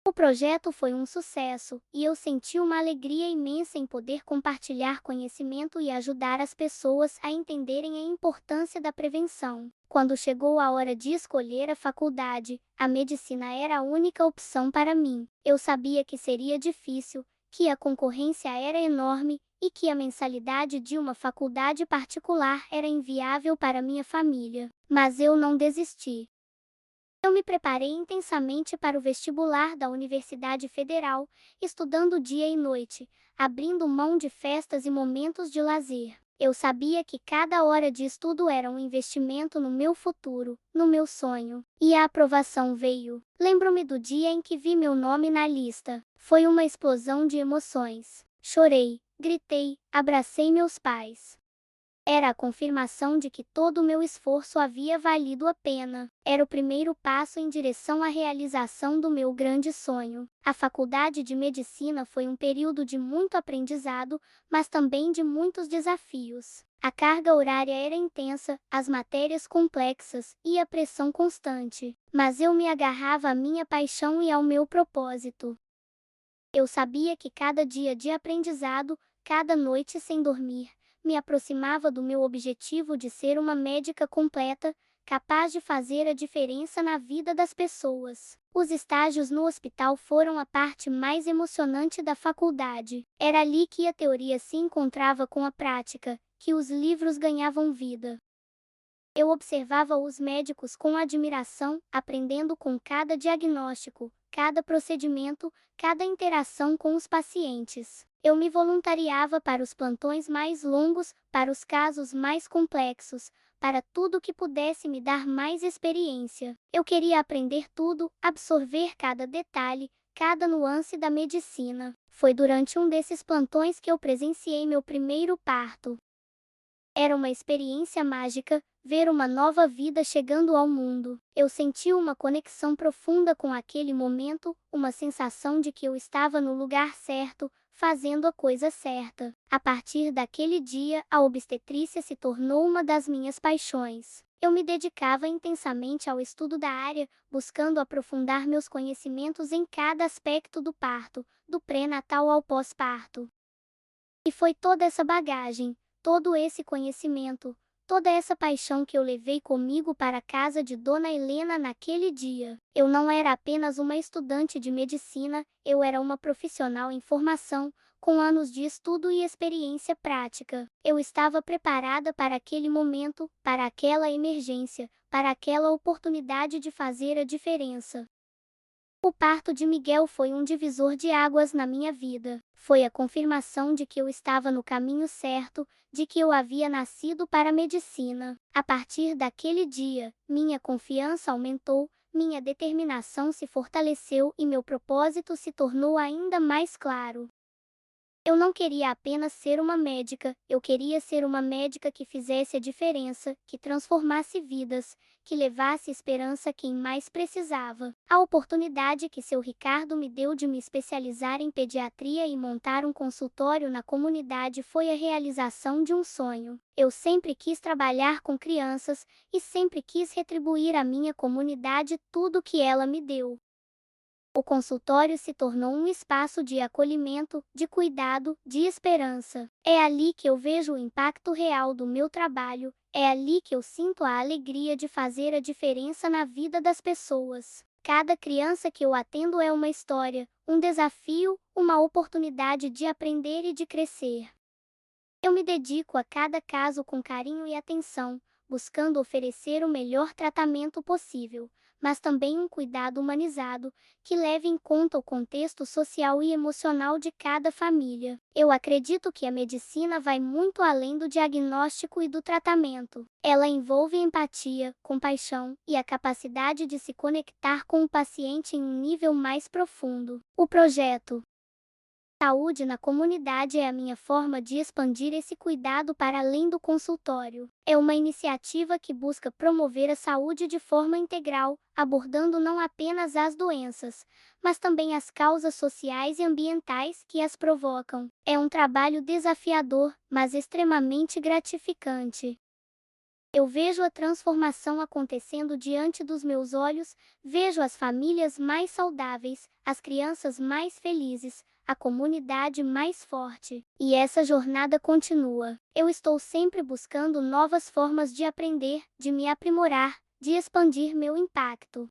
O projeto foi um sucesso, e eu senti uma alegria imensa em poder compartilhar conhecimento e ajudar as pessoas a entenderem a importância da prevenção. Quando chegou a hora de escolher a faculdade, a medicina era a única opção para mim. Eu sabia que seria difícil, que a concorrência era enorme e que a mensalidade de uma faculdade particular era inviável para minha família. Mas eu não desisti. Eu me preparei intensamente para o vestibular da Universidade Federal, estudando dia e noite, abrindo mão de festas e momentos de lazer. Eu sabia que cada hora de estudo era um investimento no meu futuro, no meu sonho. E a aprovação veio. Lembro-me do dia em que vi meu nome na lista. Foi uma explosão de emoções. Chorei, gritei, abracei meus pais. Era a confirmação de que todo o meu esforço havia valido a pena. Era o primeiro passo em direção à realização do meu grande sonho. A faculdade de medicina foi um período de muito aprendizado, mas também de muitos desafios. A carga horária era intensa, as matérias complexas e a pressão constante. Mas eu me agarrava à minha paixão e ao meu propósito. Eu sabia que cada dia de aprendizado, cada noite sem dormir, me aproximava do meu objetivo de ser uma médica completa, capaz de fazer a diferença na vida das pessoas. Os estágios no hospital foram a parte mais emocionante da faculdade. Era ali que a teoria se encontrava com a prática, que os livros ganhavam vida. Eu observava os médicos com admiração, aprendendo com cada diagnóstico, cada procedimento, cada interação com os pacientes. Eu me voluntariava para os plantões mais longos, para os casos mais complexos, para tudo que pudesse me dar mais experiência. Eu queria aprender tudo, absorver cada detalhe, cada nuance da medicina. Foi durante um desses plantões que eu presenciei meu primeiro parto. Era uma experiência mágica, ver uma nova vida chegando ao mundo. Eu senti uma conexão profunda com aquele momento, uma sensação de que eu estava no lugar certo, fazendo a coisa certa. A partir daquele dia, a obstetrícia se tornou uma das minhas paixões. Eu me dedicava intensamente ao estudo da área, buscando aprofundar meus conhecimentos em cada aspecto do parto, do pré-natal ao pós-parto. E foi toda essa bagagem, todo esse conhecimento, toda essa paixão que eu levei comigo para a casa de Dona Helena naquele dia. Eu não era apenas uma estudante de medicina, eu era uma profissional em formação, com anos de estudo e experiência prática. Eu estava preparada para aquele momento, para aquela emergência, para aquela oportunidade de fazer a diferença. O parto de Miguel foi um divisor de águas na minha vida. Foi a confirmação de que eu estava no caminho certo, de que eu havia nascido para a medicina. A partir daquele dia, minha confiança aumentou, minha determinação se fortaleceu e meu propósito se tornou ainda mais claro. Eu não queria apenas ser uma médica, eu queria ser uma médica que fizesse a diferença, que transformasse vidas, que levasse esperança a quem mais precisava. A oportunidade que seu Ricardo me deu de me especializar em pediatria e montar um consultório na comunidade foi a realização de um sonho. Eu sempre quis trabalhar com crianças e sempre quis retribuir à minha comunidade tudo que ela me deu. O consultório se tornou um espaço de acolhimento, de cuidado, de esperança. É ali que eu vejo o impacto real do meu trabalho, é ali que eu sinto a alegria de fazer a diferença na vida das pessoas. Cada criança que eu atendo é uma história, um desafio, uma oportunidade de aprender e de crescer. Eu me dedico a cada caso com carinho e atenção, buscando oferecer o melhor tratamento possível, mas também um cuidado humanizado, que leve em conta o contexto social e emocional de cada família. Eu acredito que a medicina vai muito além do diagnóstico e do tratamento. Ela envolve empatia, compaixão e a capacidade de se conectar com o paciente em um nível mais profundo. O projeto Saúde na Comunidade é a minha forma de expandir esse cuidado para além do consultório. É uma iniciativa que busca promover a saúde de forma integral, abordando não apenas as doenças, mas também as causas sociais e ambientais que as provocam. É um trabalho desafiador, mas extremamente gratificante. Eu vejo a transformação acontecendo diante dos meus olhos, vejo as famílias mais saudáveis, as crianças mais felizes, a comunidade mais forte. E essa jornada continua. Eu estou sempre buscando novas formas de aprender, de me aprimorar, de expandir meu impacto.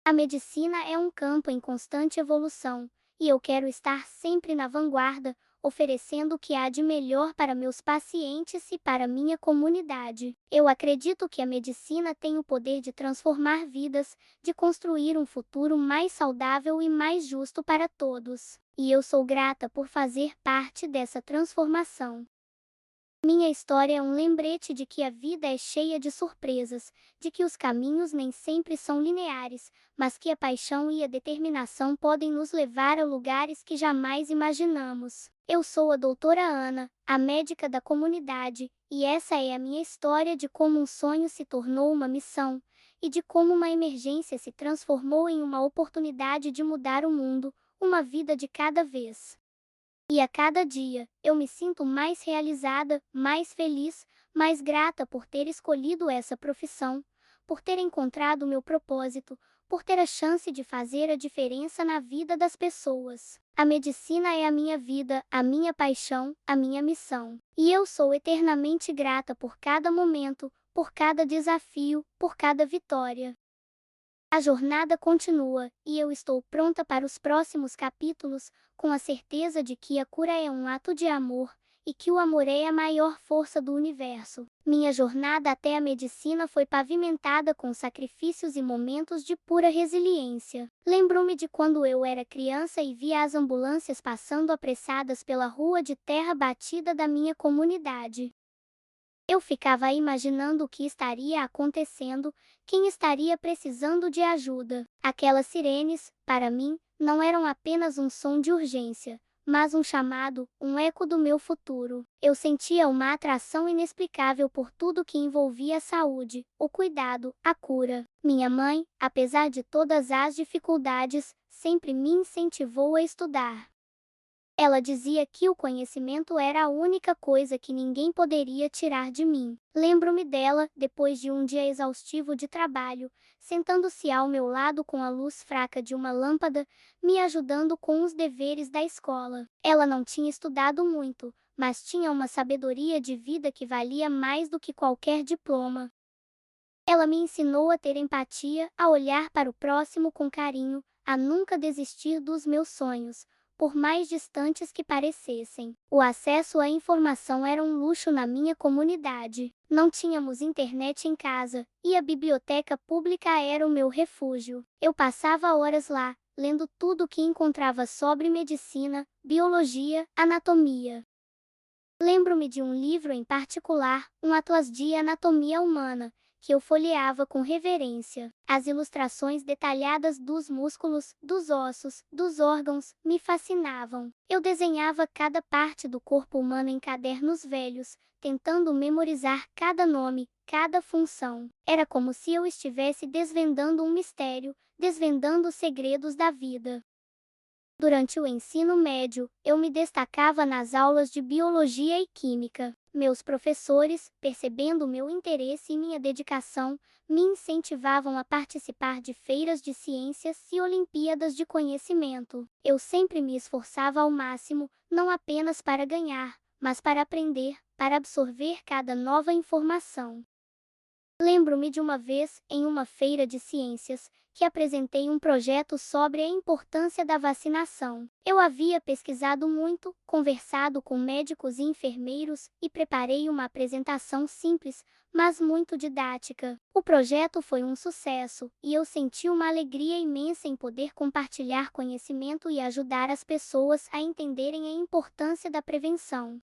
A medicina é um campo em constante evolução, e eu quero estar sempre na vanguarda, oferecendo o que há de melhor para meus pacientes e para minha comunidade. Eu acredito que a medicina tem o poder de transformar vidas, de construir um futuro mais saudável e mais justo para todos. E eu sou grata por fazer parte dessa transformação. Minha história é um lembrete de que a vida é cheia de surpresas, de que os caminhos nem sempre são lineares, mas que a paixão e a determinação podem nos levar a lugares que jamais imaginamos. Eu sou a doutora Ana, a médica da comunidade, e essa é a minha história de como um sonho se tornou uma missão, e de como uma emergência se transformou em uma oportunidade de mudar o mundo, uma vida de cada vez. E a cada dia, eu me sinto mais realizada, mais feliz, mais grata por ter escolhido essa profissão, por ter encontrado meu propósito, por ter a chance de fazer a diferença na vida das pessoas. A medicina é a minha vida, a minha paixão, a minha missão. E eu sou eternamente grata por cada momento, por cada desafio, por cada vitória. A jornada continua, e eu estou pronta para os próximos capítulos, com a certeza de que a cura é um ato de amor, e que o amor é a maior força do universo. Minha jornada até a medicina foi pavimentada com sacrifícios e momentos de pura resiliência. Lembro-me de quando eu era criança e via as ambulâncias passando apressadas pela rua de terra batida da minha comunidade. Eu ficava imaginando o que estaria acontecendo, quem estaria precisando de ajuda. Aquelas sirenes, para mim, não eram apenas um som de urgência, mas um chamado, um eco do meu futuro. Eu sentia uma atração inexplicável por tudo que envolvia a saúde, o cuidado, a cura. Minha mãe, apesar de todas as dificuldades, sempre me incentivou a estudar. Ela dizia que o conhecimento era a única coisa que ninguém poderia tirar de mim. Lembro-me dela, depois de um dia exaustivo de trabalho, sentando-se ao meu lado com a luz fraca de uma lâmpada, me ajudando com os deveres da escola. Ela não tinha estudado muito, mas tinha uma sabedoria de vida que valia mais do que qualquer diploma. Ela me ensinou a ter empatia, a olhar para o próximo com carinho, a nunca desistir dos meus sonhos, por mais distantes que parecessem. O acesso à informação era um luxo na minha comunidade. Não tínhamos internet em casa, e a biblioteca pública era o meu refúgio. Eu passava horas lá, lendo tudo o que encontrava sobre medicina, biologia, anatomia. Lembro-me de um livro em particular, um atlas de anatomia humana, que eu folheava com reverência. As ilustrações detalhadas dos músculos, dos ossos, dos órgãos, me fascinavam. Eu desenhava cada parte do corpo humano em cadernos velhos, tentando memorizar cada nome, cada função. Era como se eu estivesse desvendando um mistério, desvendando os segredos da vida. Durante o ensino médio, eu me destacava nas aulas de biologia e química. Meus professores, percebendo meu interesse e minha dedicação, me incentivavam a participar de feiras de ciências e olimpíadas de conhecimento. Eu sempre me esforçava ao máximo, não apenas para ganhar, mas para aprender, para absorver cada nova informação. Lembro-me de uma vez, em uma feira de ciências, que apresentei um projeto sobre a importância da vacinação. Eu havia pesquisado muito, conversado com médicos e enfermeiros e preparei uma apresentação simples, mas muito didática. O projeto foi um sucesso e eu senti uma alegria imensa em poder compartilhar conhecimento e ajudar as pessoas a entenderem a importância da prevenção.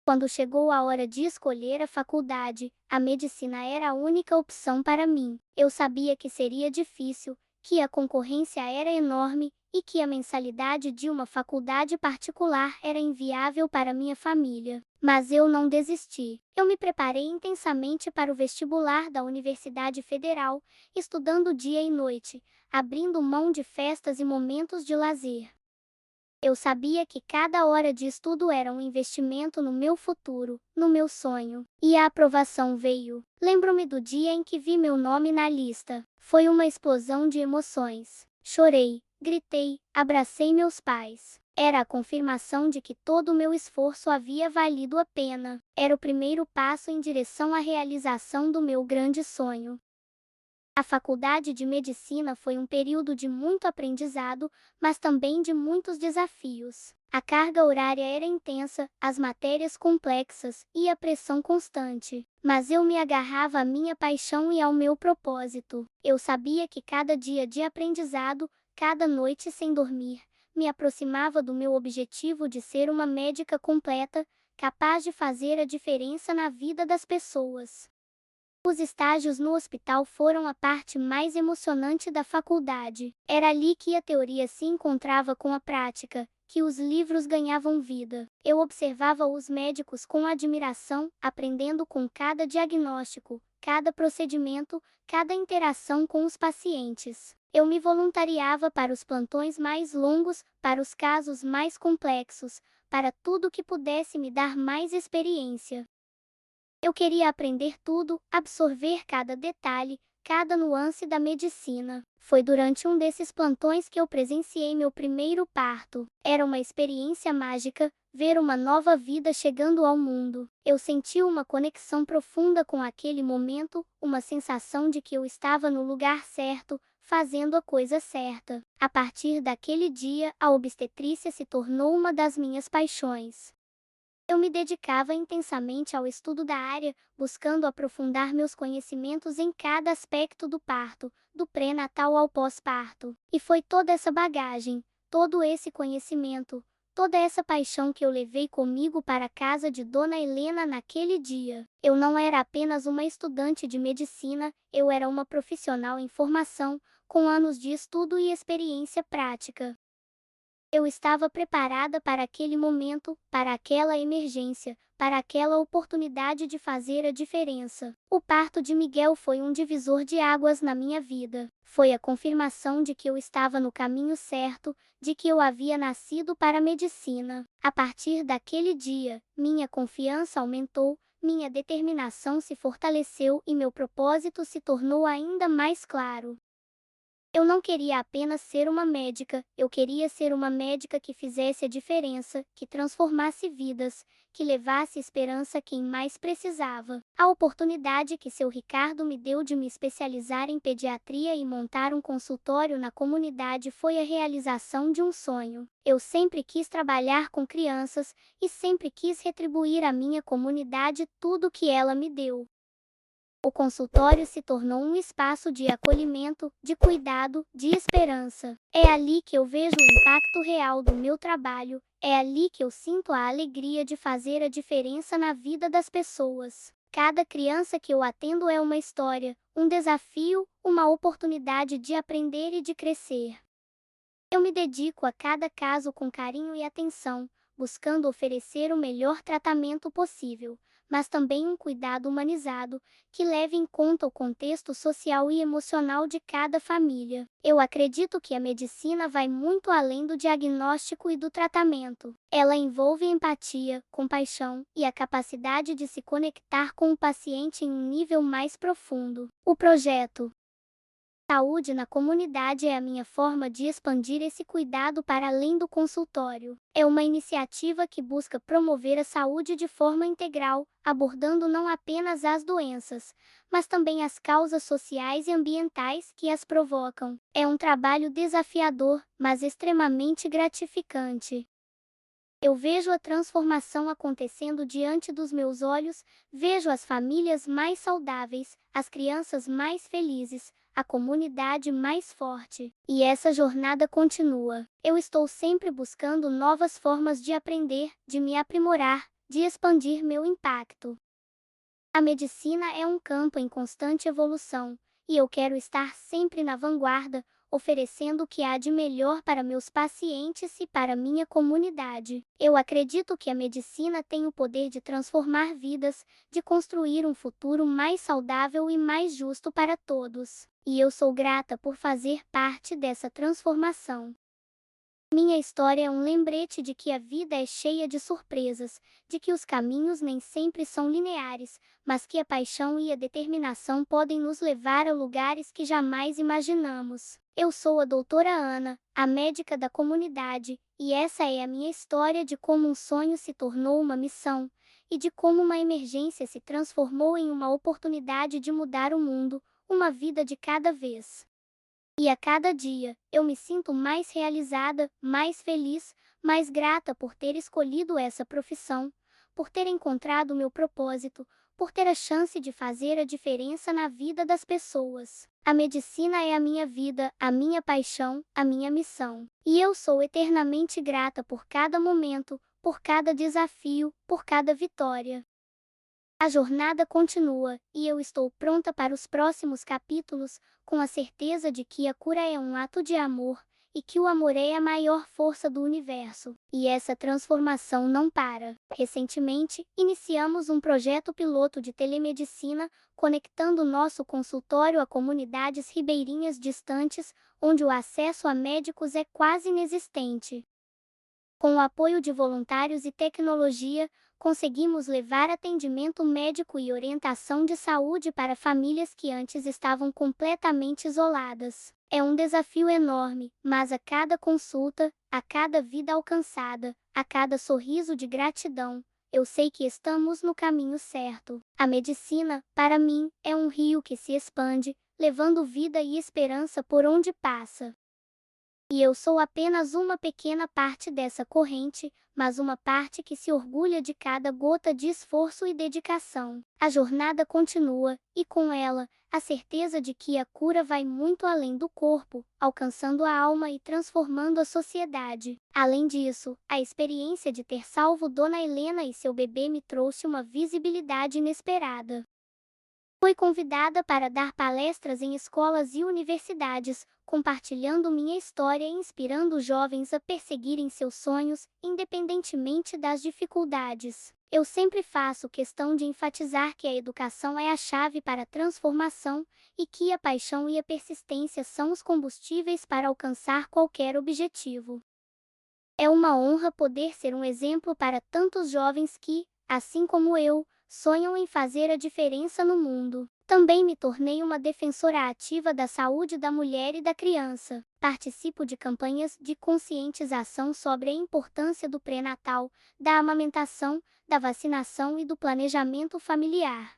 Quando chegou a hora de escolher a faculdade, a medicina era a única opção para mim. Eu sabia que seria difícil, que a concorrência era enorme e que a mensalidade de uma faculdade particular era inviável para minha família. Mas eu não desisti. Eu me preparei intensamente para o vestibular da Universidade Federal, estudando dia e noite, abrindo mão de festas e momentos de lazer. Eu sabia que cada hora de estudo era um investimento no meu futuro, no meu sonho. E a aprovação veio. Lembro-me do dia em que vi meu nome na lista. Foi uma explosão de emoções. Chorei, gritei, abracei meus pais. Era a confirmação de que todo o meu esforço havia valido a pena. Era o primeiro passo em direção à realização do meu grande sonho. A faculdade de medicina foi um período de muito aprendizado, mas também de muitos desafios. A carga horária era intensa, as matérias complexas e a pressão constante. Mas eu me agarrava à minha paixão e ao meu propósito. Eu sabia que cada dia de aprendizado, cada noite sem dormir, me aproximava do meu objetivo de ser uma médica completa, capaz de fazer a diferença na vida das pessoas. Os estágios no hospital foram a parte mais emocionante da faculdade. Era ali que a teoria se encontrava com a prática, que os livros ganhavam vida. Eu observava os médicos com admiração, aprendendo com cada diagnóstico, cada procedimento, cada interação com os pacientes. Eu me voluntariava para os plantões mais longos, para os casos mais complexos, para tudo que pudesse me dar mais experiência. Eu queria aprender tudo, absorver cada detalhe, cada nuance da medicina. Foi durante um desses plantões que eu presenciei meu primeiro parto. Era uma experiência mágica, ver uma nova vida chegando ao mundo. Eu senti uma conexão profunda com aquele momento, uma sensação de que eu estava no lugar certo, fazendo a coisa certa. A partir daquele dia, a obstetrícia se tornou uma das minhas paixões. Eu me dedicava intensamente ao estudo da área, buscando aprofundar meus conhecimentos em cada aspecto do parto, do pré-natal ao pós-parto. E foi toda essa bagagem, todo esse conhecimento, toda essa paixão que eu levei comigo para a casa de Dona Helena naquele dia. Eu não era apenas uma estudante de medicina, eu era uma profissional em formação, com anos de estudo e experiência prática. Eu estava preparada para aquele momento, para aquela emergência, para aquela oportunidade de fazer a diferença. O parto de Miguel foi um divisor de águas na minha vida. Foi a confirmação de que eu estava no caminho certo, de que eu havia nascido para a medicina. A partir daquele dia, minha confiança aumentou, minha determinação se fortaleceu e meu propósito se tornou ainda mais claro. Eu não queria apenas ser uma médica, eu queria ser uma médica que fizesse a diferença, que transformasse vidas, que levasse esperança a quem mais precisava. A oportunidade que seu Ricardo me deu de me especializar em pediatria e montar um consultório na comunidade foi a realização de um sonho. Eu sempre quis trabalhar com crianças e sempre quis retribuir à minha comunidade tudo o que ela me deu. O consultório se tornou um espaço de acolhimento, de cuidado, de esperança. É ali que eu vejo o impacto real do meu trabalho, é ali que eu sinto a alegria de fazer a diferença na vida das pessoas. Cada criança que eu atendo é uma história, um desafio, uma oportunidade de aprender e de crescer. Eu me dedico a cada caso com carinho e atenção, buscando oferecer o melhor tratamento possível, mas também um cuidado humanizado, que leve em conta o contexto social e emocional de cada família. Eu acredito que a medicina vai muito além do diagnóstico e do tratamento. Ela envolve empatia, compaixão e a capacidade de se conectar com o paciente em um nível mais profundo. O projeto Saúde na comunidade é a minha forma de expandir esse cuidado para além do consultório. É uma iniciativa que busca promover a saúde de forma integral, abordando não apenas as doenças, mas também as causas sociais e ambientais que as provocam. É um trabalho desafiador, mas extremamente gratificante. Eu vejo a transformação acontecendo diante dos meus olhos, vejo as famílias mais saudáveis, as crianças mais felizes, a comunidade mais forte. E essa jornada continua. Eu estou sempre buscando novas formas de aprender, de me aprimorar, de expandir meu impacto. A medicina é um campo em constante evolução, e eu quero estar sempre na vanguarda, oferecendo o que há de melhor para meus pacientes e para minha comunidade. Eu acredito que a medicina tem o poder de transformar vidas, de construir um futuro mais saudável e mais justo para todos. E eu sou grata por fazer parte dessa transformação. Minha história é um lembrete de que a vida é cheia de surpresas, de que os caminhos nem sempre são lineares, mas que a paixão e a determinação podem nos levar a lugares que jamais imaginamos. Eu sou a doutora Ana, a médica da comunidade, e essa é a minha história de como um sonho se tornou uma missão, e de como uma emergência se transformou em uma oportunidade de mudar o mundo, uma vida de cada vez. E a cada dia, eu me sinto mais realizada, mais feliz, mais grata por ter escolhido essa profissão, por ter encontrado meu propósito, por ter a chance de fazer a diferença na vida das pessoas. A medicina é a minha vida, a minha paixão, a minha missão. E eu sou eternamente grata por cada momento, por cada desafio, por cada vitória. A jornada continua, e eu estou pronta para os próximos capítulos, com a certeza de que a cura é um ato de amor, e que o amor é a maior força do universo. E essa transformação não para. Recentemente, iniciamos um projeto piloto de telemedicina, conectando nosso consultório a comunidades ribeirinhas distantes, onde o acesso a médicos é quase inexistente. Com o apoio de voluntários e tecnologia, conseguimos levar atendimento médico e orientação de saúde para famílias que antes estavam completamente isoladas. É um desafio enorme, mas a cada consulta, a cada vida alcançada, a cada sorriso de gratidão, eu sei que estamos no caminho certo. A medicina, para mim, é um rio que se expande, levando vida e esperança por onde passa. E eu sou apenas uma pequena parte dessa corrente, mas uma parte que se orgulha de cada gota de esforço e dedicação. A jornada continua, e com ela, a certeza de que a cura vai muito além do corpo, alcançando a alma e transformando a sociedade. Além disso, a experiência de ter salvo Dona Helena e seu bebê me trouxe uma visibilidade inesperada. Fui convidada para dar palestras em escolas e universidades, compartilhando minha história e inspirando jovens a perseguirem seus sonhos, independentemente das dificuldades. Eu sempre faço questão de enfatizar que a educação é a chave para a transformação e que a paixão e a persistência são os combustíveis para alcançar qualquer objetivo. É uma honra poder ser um exemplo para tantos jovens que, assim como eu, sonham em fazer a diferença no mundo. Também me tornei uma defensora ativa da saúde da mulher e da criança. Participo de campanhas de conscientização sobre a importância do pré-natal, da amamentação, da vacinação e do planejamento familiar.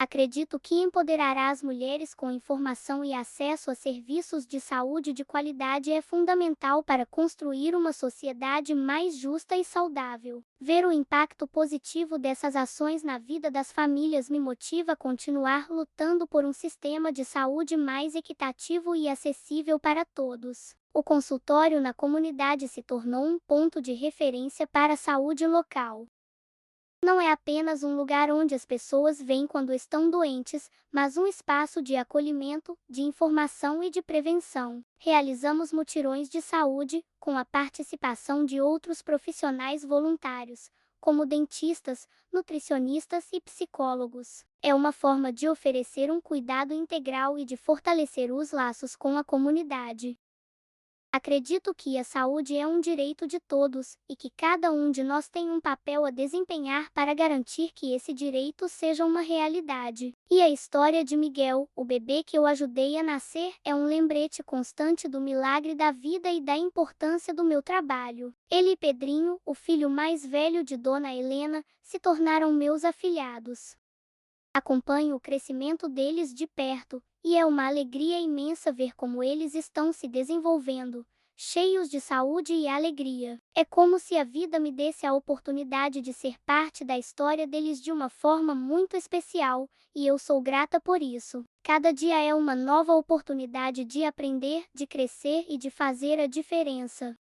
Acredito que empoderar as mulheres com informação e acesso a serviços de saúde de qualidade é fundamental para construir uma sociedade mais justa e saudável. Ver o impacto positivo dessas ações na vida das famílias me motiva a continuar lutando por um sistema de saúde mais equitativo e acessível para todos. O consultório na comunidade se tornou um ponto de referência para a saúde local. não é apenas um lugar onde as pessoas vêm quando estão doentes, mas um espaço de acolhimento, de informação e de prevenção. Realizamos mutirões de saúde, com a participação de outros profissionais voluntários, como dentistas, nutricionistas e psicólogos. É uma forma de oferecer um cuidado integral e de fortalecer os laços com a comunidade. Acredito que a saúde é um direito de todos e que cada um de nós tem um papel a desempenhar para garantir que esse direito seja uma realidade. E a história de Miguel, o bebê que eu ajudei a nascer, é um lembrete constante do milagre da vida e da importância do meu trabalho. Ele e Pedrinho, o filho mais velho de Dona Helena, se tornaram meus afilhados. Acompanho o crescimento deles de perto, e é uma alegria imensa ver como eles estão se desenvolvendo, cheios de saúde e alegria. É como se a vida me desse a oportunidade de ser parte da história deles de uma forma muito especial, e eu sou grata por isso. Cada dia é uma nova oportunidade de aprender, de crescer e de fazer a diferença.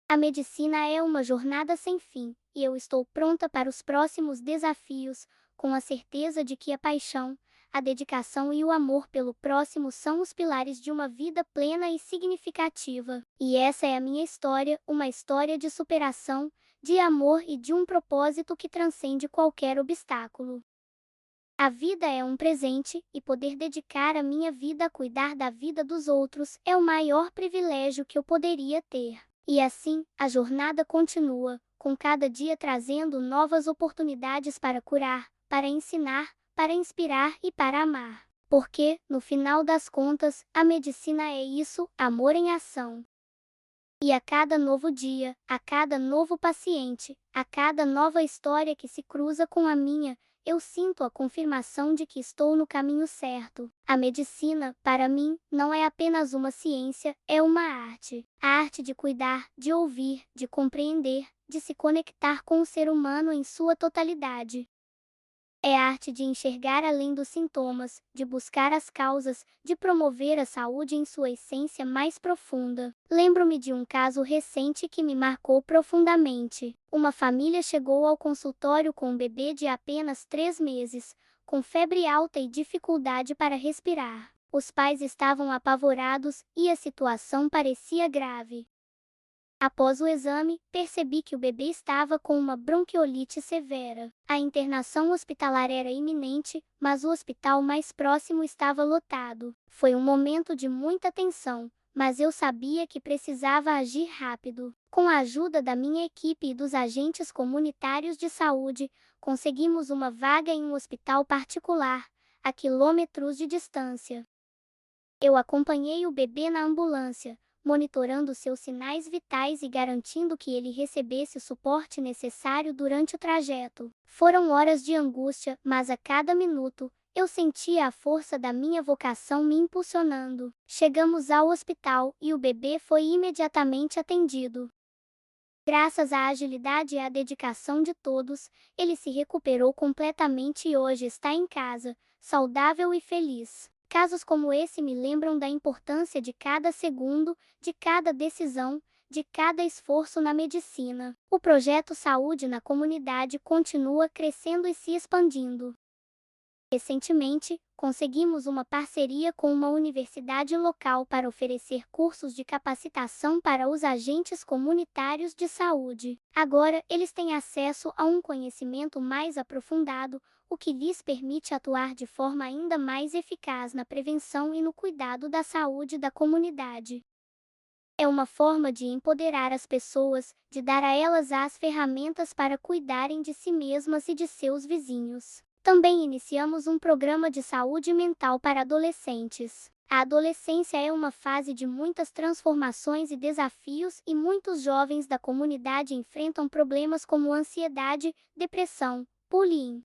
A medicina é uma jornada sem fim, e eu estou pronta para os próximos desafios, com a certeza de que a paixão, a dedicação e o amor pelo próximo são os pilares de uma vida plena e significativa. E essa é a minha história, uma história de superação, de amor e de um propósito que transcende qualquer obstáculo. A vida é um presente, e poder dedicar a minha vida a cuidar da vida dos outros é o maior privilégio que eu poderia ter. E assim, a jornada continua, com cada dia trazendo novas oportunidades para curar, para ensinar, para inspirar e para amar. Porque, no final das contas, a medicina é isso, amor em ação. E a cada novo dia, a cada novo paciente, a cada nova história que se cruza com a minha, eu sinto a confirmação de que estou no caminho certo. A medicina, para mim, não é apenas uma ciência, é uma arte. A arte de cuidar, de ouvir, de compreender, de se conectar com o ser humano em sua totalidade. É a arte de enxergar além dos sintomas, de buscar as causas, de promover a saúde em sua essência mais profunda. Lembro-me de um caso recente que me marcou profundamente. Uma família chegou ao consultório com um bebê de apenas 3 meses, com febre alta e dificuldade para respirar. Os pais estavam apavorados e a situação parecia grave. Após o exame, percebi que o bebê estava com uma bronquiolite severa. A internação hospitalar era iminente, mas o hospital mais próximo estava lotado. Foi um momento de muita tensão, mas eu sabia que precisava agir rápido. Com a ajuda da minha equipe e dos agentes comunitários de saúde, conseguimos uma vaga em um hospital particular, a quilômetros de distância. Eu acompanhei o bebê na ambulância, monitorando seus sinais vitais e garantindo que ele recebesse o suporte necessário durante o trajeto. Foram horas de angústia, mas a cada minuto, eu sentia a força da minha vocação me impulsionando. Chegamos ao hospital e o bebê foi imediatamente atendido. Graças à agilidade e à dedicação de todos, ele se recuperou completamente e hoje está em casa, saudável e feliz. Casos como esse me lembram da importância de cada segundo, de cada decisão, de cada esforço na medicina. O projeto Saúde na Comunidade continua crescendo e se expandindo. Recentemente, conseguimos uma parceria com uma universidade local para oferecer cursos de capacitação para os agentes comunitários de saúde. Agora, eles têm acesso a um conhecimento mais aprofundado, o que lhes permite atuar de forma ainda mais eficaz na prevenção e no cuidado da saúde da comunidade. É uma forma de empoderar as pessoas, de dar a elas as ferramentas para cuidarem de si mesmas e de seus vizinhos. Também iniciamos um programa de saúde mental para adolescentes. A adolescência é uma fase de muitas transformações e desafios e muitos jovens da comunidade enfrentam problemas como ansiedade, depressão, bullying.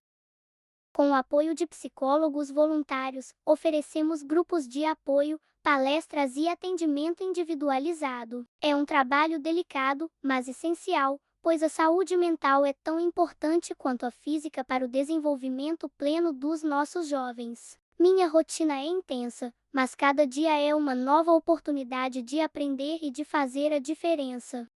Com o apoio de psicólogos voluntários, oferecemos grupos de apoio, palestras e atendimento individualizado. É um trabalho delicado, mas essencial, pois a saúde mental é tão importante quanto a física para o desenvolvimento pleno dos nossos jovens. Minha rotina é intensa, mas cada dia é uma nova oportunidade de aprender e de fazer a diferença.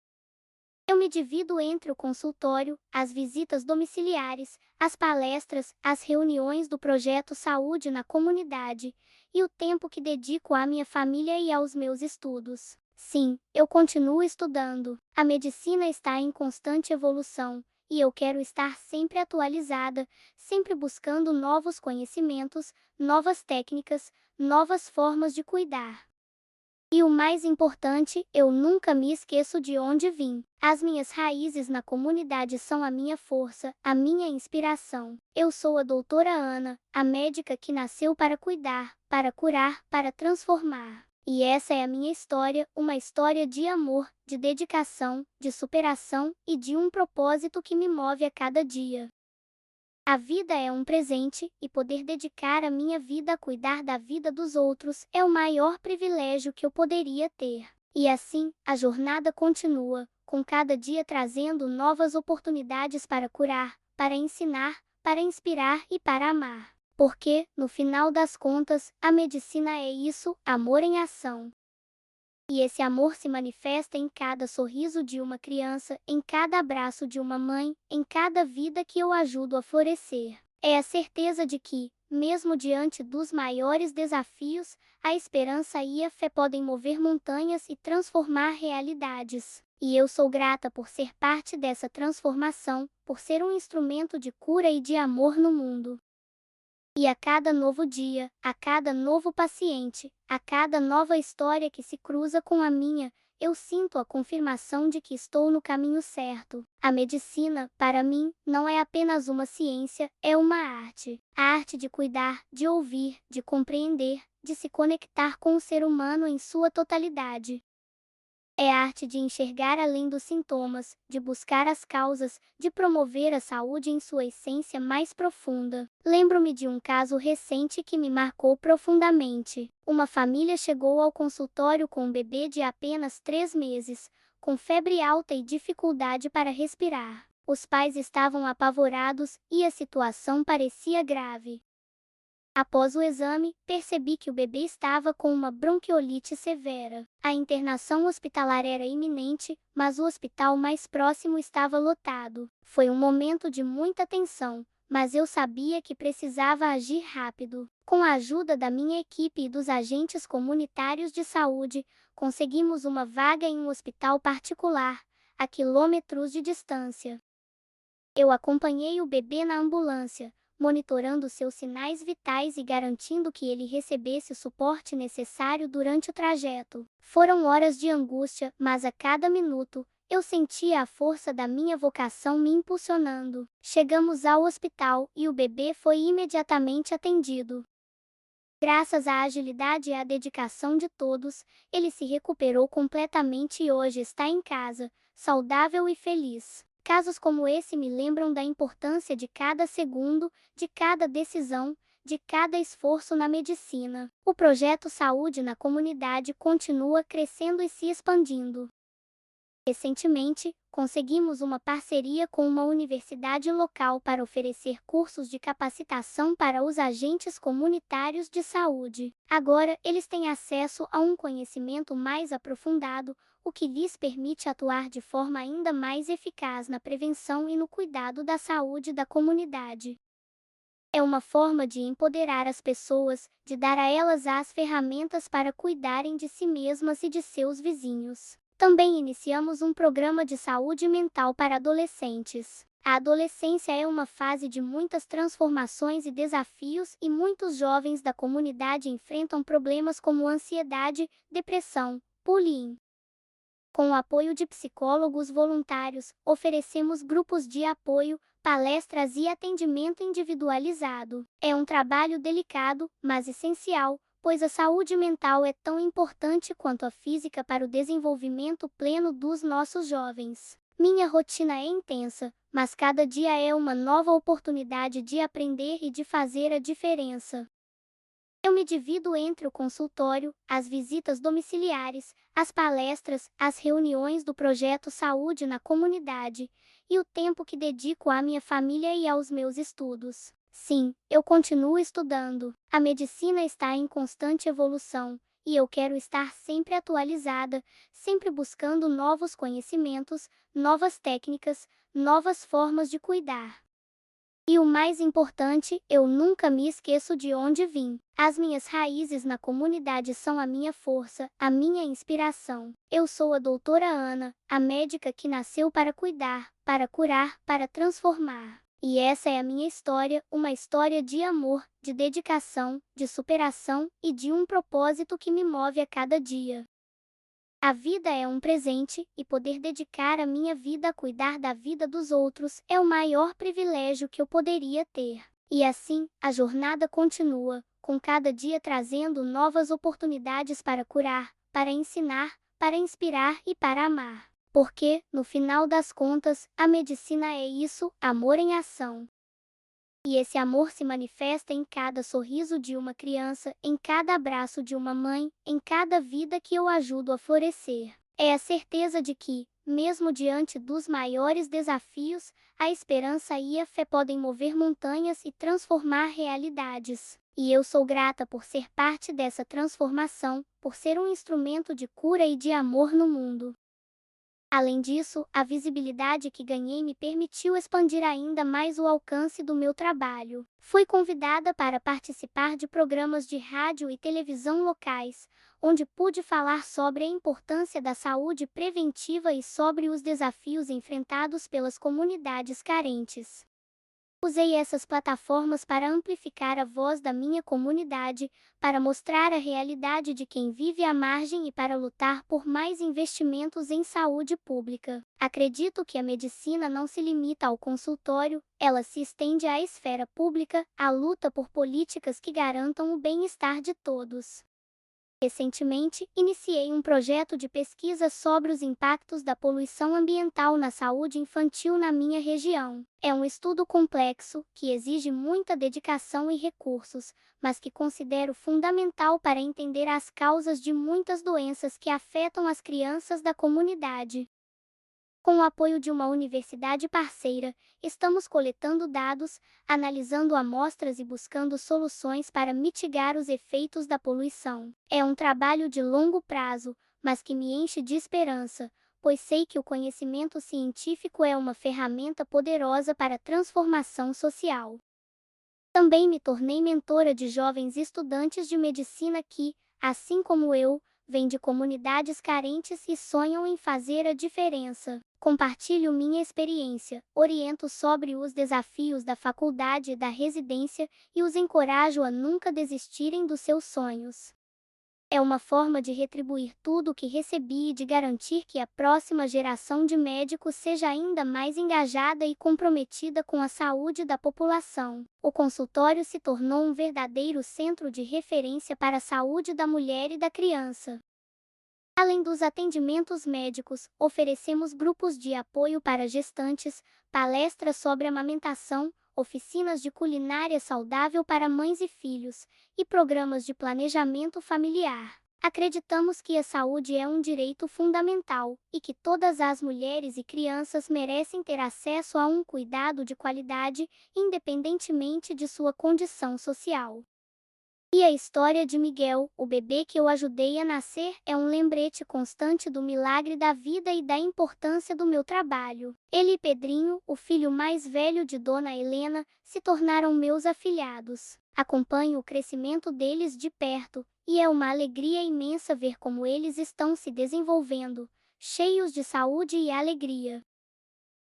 Eu me divido entre o consultório, as visitas domiciliares, as palestras, as reuniões do projeto Saúde na Comunidade e o tempo que dedico à minha família e aos meus estudos. Sim, eu continuo estudando. A medicina está em constante evolução e eu quero estar sempre atualizada, sempre buscando novos conhecimentos, novas técnicas, novas formas de cuidar. E o mais importante, eu nunca me esqueço de onde vim. As minhas raízes na comunidade são a minha força, a minha inspiração. Eu sou a doutora Ana, a médica que nasceu para cuidar, para curar, para transformar. E essa é a minha história, uma história de amor, de dedicação, de superação e de um propósito que me move a cada dia. A vida é um presente, e poder dedicar a minha vida a cuidar da vida dos outros é o maior privilégio que eu poderia ter. E assim, a jornada continua, com cada dia trazendo novas oportunidades para curar, para ensinar, para inspirar e para amar. Porque, no final das contas, a medicina é isso, amor em ação. E esse amor se manifesta em cada sorriso de uma criança, em cada abraço de uma mãe, em cada vida que eu ajudo a florescer. É a certeza de que, mesmo diante dos maiores desafios, a esperança e a fé podem mover montanhas e transformar realidades. E eu sou grata por ser parte dessa transformação, por ser um instrumento de cura e de amor no mundo. E a cada novo dia, a cada novo paciente, a cada nova história que se cruza com a minha, eu sinto a confirmação de que estou no caminho certo. A medicina, para mim, não é apenas uma ciência, é uma arte. A arte de cuidar, de ouvir, de compreender, de se conectar com o ser humano em sua totalidade. É a arte de enxergar além dos sintomas, de buscar as causas, de promover a saúde em sua essência mais profunda. Lembro-me de um caso recente que me marcou profundamente. Uma família chegou ao consultório com um bebê de apenas 3 meses, com febre alta e dificuldade para respirar. Os pais estavam apavorados e a situação parecia grave. Após o exame, percebi que o bebê estava com uma bronquiolite severa. A internação hospitalar era iminente, mas o hospital mais próximo estava lotado. Foi um momento de muita tensão, mas eu sabia que precisava agir rápido. Com a ajuda da minha equipe e dos agentes comunitários de saúde, conseguimos uma vaga em um hospital particular, a quilômetros de distância. Eu acompanhei o bebê na ambulância, monitorando seus sinais vitais e garantindo que ele recebesse o suporte necessário durante o trajeto. Foram horas de angústia, mas a cada minuto, eu sentia a força da minha vocação me impulsionando. Chegamos ao hospital e o bebê foi imediatamente atendido. Graças à agilidade e à dedicação de todos, ele se recuperou completamente e hoje está em casa, saudável e feliz. Casos como esse me lembram da importância de cada segundo, de cada decisão, de cada esforço na medicina. O projeto Saúde na Comunidade continua crescendo e se expandindo. Recentemente, conseguimos uma parceria com uma universidade local para oferecer cursos de capacitação para os agentes comunitários de saúde. Agora, eles têm acesso a um conhecimento mais aprofundado, o que lhes permite atuar de forma ainda mais eficaz na prevenção e no cuidado da saúde da comunidade. É uma forma de empoderar as pessoas, de dar a elas as ferramentas para cuidarem de si mesmas e de seus vizinhos. Também iniciamos um programa de saúde mental para adolescentes. A adolescência é uma fase de muitas transformações e desafios e muitos jovens da comunidade enfrentam problemas como ansiedade, depressão, bullying. Com o apoio de psicólogos voluntários, oferecemos grupos de apoio, palestras e atendimento individualizado. É um trabalho delicado, mas essencial, pois a saúde mental é tão importante quanto a física para o desenvolvimento pleno dos nossos jovens. Minha rotina é intensa, mas cada dia é uma nova oportunidade de aprender e de fazer a diferença. Eu me divido entre o consultório, as visitas domiciliares, as palestras, as reuniões do projeto Saúde na Comunidade e o tempo que dedico à minha família e aos meus estudos. Sim, eu continuo estudando. A medicina está em constante evolução e eu quero estar sempre atualizada, sempre buscando novos conhecimentos, novas técnicas, novas formas de cuidar. E o mais importante, eu nunca me esqueço de onde vim. As minhas raízes na comunidade são a minha força, a minha inspiração. Eu sou a doutora Ana, a médica que nasceu para cuidar, para curar, para transformar. E essa é a minha história, uma história de amor, de dedicação, de superação e de um propósito que me move a cada dia. A vida é um presente, e poder dedicar a minha vida a cuidar da vida dos outros é o maior privilégio que eu poderia ter. E assim, a jornada continua, com cada dia trazendo novas oportunidades para curar, para ensinar, para inspirar e para amar. Porque, no final das contas, a medicina é isso, amor em ação. E esse amor se manifesta em cada sorriso de uma criança, em cada abraço de uma mãe, em cada vida que eu ajudo a florescer. É a certeza de que, mesmo diante dos maiores desafios, a esperança e a fé podem mover montanhas e transformar realidades. E eu sou grata por ser parte dessa transformação, por ser um instrumento de cura e de amor no mundo. Além disso, a visibilidade que ganhei me permitiu expandir ainda mais o alcance do meu trabalho. Fui convidada para participar de programas de rádio e televisão locais, onde pude falar sobre a importância da saúde preventiva e sobre os desafios enfrentados pelas comunidades carentes. Usei essas plataformas para amplificar a voz da minha comunidade, para mostrar a realidade de quem vive à margem e para lutar por mais investimentos em saúde pública. Acredito que a medicina não se limita ao consultório, ela se estende à esfera pública, à luta por políticas que garantam o bem-estar de todos. Recentemente, iniciei um projeto de pesquisa sobre os impactos da poluição ambiental na saúde infantil na minha região. É um estudo complexo, que exige muita dedicação e recursos, mas que considero fundamental para entender as causas de muitas doenças que afetam as crianças da comunidade. Com o apoio de uma universidade parceira, estamos coletando dados, analisando amostras e buscando soluções para mitigar os efeitos da poluição. É um trabalho de longo prazo, mas que me enche de esperança, pois sei que o conhecimento científico é uma ferramenta poderosa para a transformação social. Também me tornei mentora de jovens estudantes de medicina que, assim como eu, vêm de comunidades carentes e sonham em fazer a diferença. Compartilho minha experiência, oriento sobre os desafios da faculdade e da residência e os encorajo a nunca desistirem dos seus sonhos. É uma forma de retribuir tudo o que recebi e de garantir que a próxima geração de médicos seja ainda mais engajada e comprometida com a saúde da população. O consultório se tornou um verdadeiro centro de referência para a saúde da mulher e da criança. Além dos atendimentos médicos, oferecemos grupos de apoio para gestantes, palestras sobre amamentação, oficinas de culinária saudável para mães e filhos, e programas de planejamento familiar. Acreditamos que a saúde é um direito fundamental, e que todas as mulheres e crianças merecem ter acesso a um cuidado de qualidade, independentemente de sua condição social. E a história de Miguel, o bebê que eu ajudei a nascer, é um lembrete constante do milagre da vida e da importância do meu trabalho. Ele e Pedrinho, o filho mais velho de Dona Helena, se tornaram meus afilhados. Acompanho o crescimento deles de perto, e é uma alegria imensa ver como eles estão se desenvolvendo, cheios de saúde e alegria.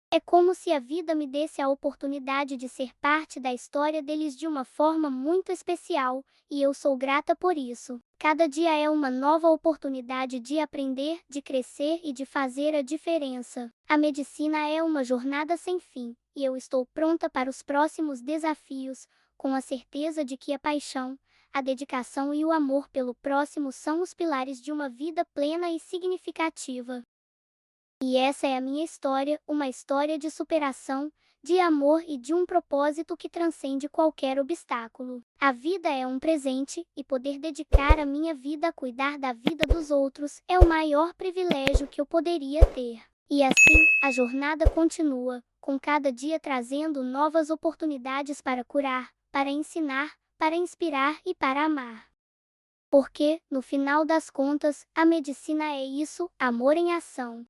É como se a vida me desse a oportunidade de ser parte da história deles de uma forma muito especial, e eu sou grata por isso. Cada dia é uma nova oportunidade de aprender, de crescer e de fazer a diferença. A medicina é uma jornada sem fim, e eu estou pronta para os próximos desafios, com a certeza de que a paixão, a dedicação e o amor pelo próximo são os pilares de uma vida plena e significativa. E essa é a minha história, uma história de superação, de amor e de um propósito que transcende qualquer obstáculo. A vida é um presente, e poder dedicar a minha vida a cuidar da vida dos outros é o maior privilégio que eu poderia ter. E assim, a jornada continua, com cada dia trazendo novas oportunidades para curar, para ensinar, para inspirar e para amar. Porque, no final das contas, a medicina é isso, amor em ação.